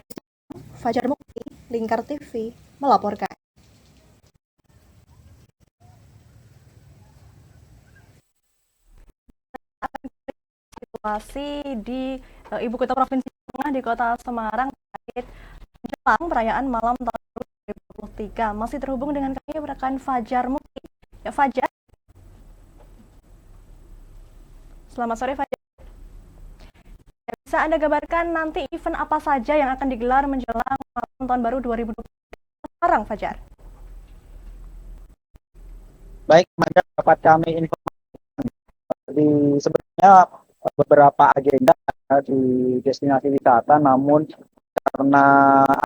Fajar Mukti, Lingkar TV, melaporkan. Situasi di Ibu Kota Provinsi Tengah di Kota Semarang terkait menjelang perayaan malam tahun baru 2023. Masih terhubung dengan kami rekan Fajar Mukti. Ya, Fajar. Selamat sore, Fajar. Bisa Anda gambarkan nanti event apa saja yang akan digelar menjelang malam tahun baru 2023 sekarang, Fajar? Baik, maka dapat kami informasikan sebenarnya beberapa agenda di destinasi wisata, namun karena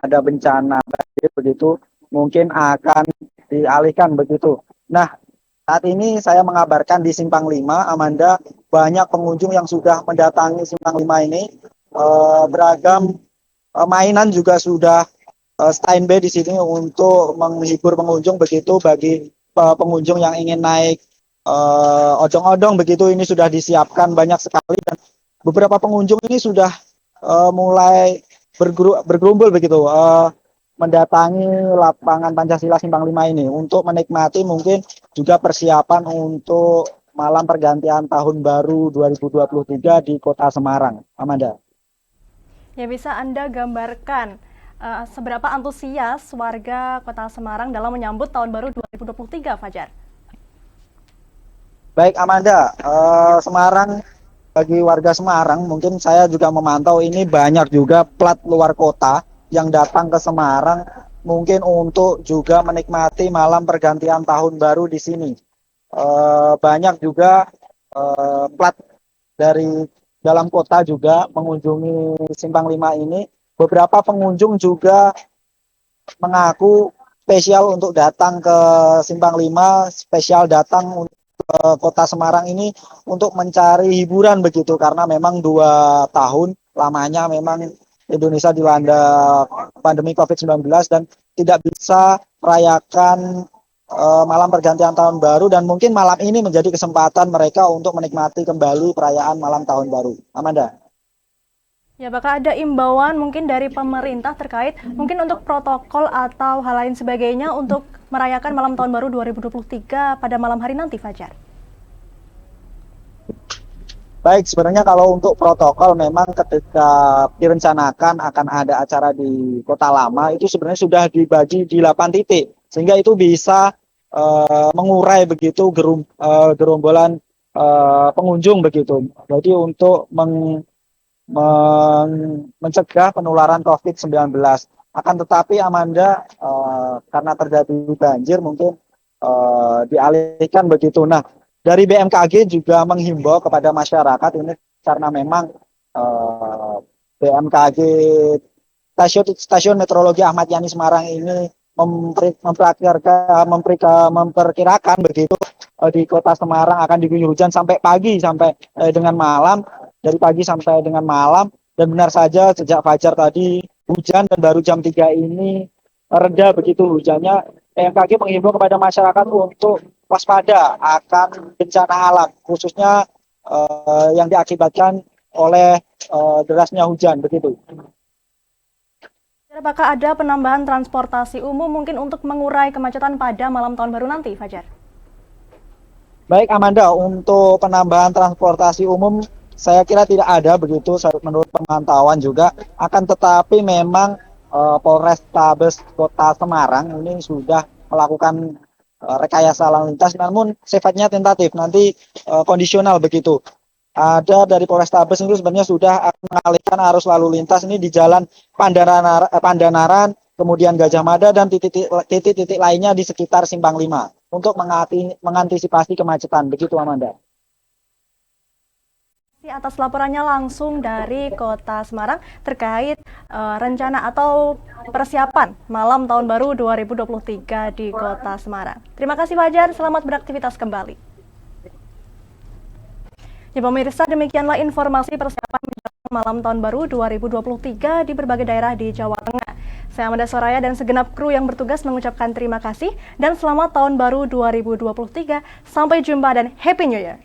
ada bencana banjir begitu, mungkin akan dialihkan begitu. Nah, saat ini saya mengabarkan di Simpang 5, Amanda, banyak pengunjung yang sudah mendatangi Simpang 5 ini. Beragam mainan juga sudah standby di sini untuk menghibur pengunjung begitu. Bagi pengunjung yang ingin naik odong-odong begitu, ini sudah disiapkan banyak sekali, dan beberapa pengunjung ini sudah mulai bergerumbul begitu mendatangi lapangan Pancasila Simpang 5 ini untuk menikmati mungkin juga persiapan untuk malam pergantian tahun baru 2023 di Kota Semarang. Amanda. Ya, bisa Anda gambarkan seberapa antusias warga Kota Semarang dalam menyambut tahun baru 2023, Fajar? Baik, Amanda, Semarang, bagi warga Semarang, mungkin saya juga memantau ini banyak juga plat luar kota yang datang ke Semarang mungkin untuk juga menikmati malam pergantian tahun baru di sini. Banyak juga plat dari dalam kota juga mengunjungi Simpang 5 ini. Beberapa pengunjung juga mengaku spesial untuk datang ke Simpang 5, spesial datang ke Kota Semarang ini untuk mencari hiburan begitu, karena memang 2 tahun lamanya memang Indonesia dilanda pandemi COVID-19 dan tidak bisa merayakan malam pergantian tahun baru, dan mungkin malam ini menjadi kesempatan mereka untuk menikmati kembali perayaan malam tahun baru. Amanda. Ya, bakal ada imbauan mungkin dari pemerintah terkait mungkin untuk protokol atau hal lain sebagainya untuk merayakan malam tahun baru 2023 pada malam hari nanti, Fajar? Baik, sebenarnya kalau untuk protokol memang ketika direncanakan akan ada acara di Kota Lama itu sebenarnya sudah dibagi di 8 titik, sehingga itu bisa mengurai begitu gerombolan pengunjung begitu. Jadi untuk mencegah penularan COVID-19. Akan tetapi Amanda, karena terjadi banjir mungkin dialihkan begitu. Nah, dari BMKG juga menghimbau kepada masyarakat ini karena memang BMKG Stasiun Meteorologi Ahmad Yani Semarang ini memperkirakan begitu di Kota Semarang akan diguyur hujan sampai pagi sampai dengan malam, dari pagi sampai dengan malam, dan benar saja sejak fajar tadi hujan dan baru jam 3 ini reda begitu hujannya. BMKG menghimbau kepada masyarakat untuk waspada akan bencana alam khususnya yang diakibatkan oleh derasnya hujan begitu. Apakah ada penambahan transportasi umum mungkin untuk mengurai kemacetan pada malam tahun baru nanti, Fajar? Baik Amanda, untuk penambahan transportasi umum saya kira tidak ada begitu menurut pemantauan juga. Akan tetapi memang Polrestabes Kota Semarang ini sudah melakukan rekayasa lalu lintas, namun sifatnya tentatif, nanti kondisional begitu. Ada dari Polrestabes itu sebenarnya sudah akan mengalihkan arus lalu lintas ini di jalan Pandanaran, kemudian Gajah Mada, dan titik-titik lainnya di sekitar Simpang 5 untuk mengantisipasi kemacetan. Begitu Amanda. Atas laporannya langsung dari Kota Semarang terkait rencana atau persiapan malam tahun baru 2023 di Kota Semarang. Terima kasih Fajar, selamat beraktivitas kembali. Ya pemirsa, demikianlah informasi persiapan menjelang malam tahun baru 2023 di berbagai daerah di Jawa Tengah. Saya Amanda Soraya dan segenap kru yang bertugas mengucapkan terima kasih dan selamat tahun baru 2023. Sampai jumpa dan Happy New Year!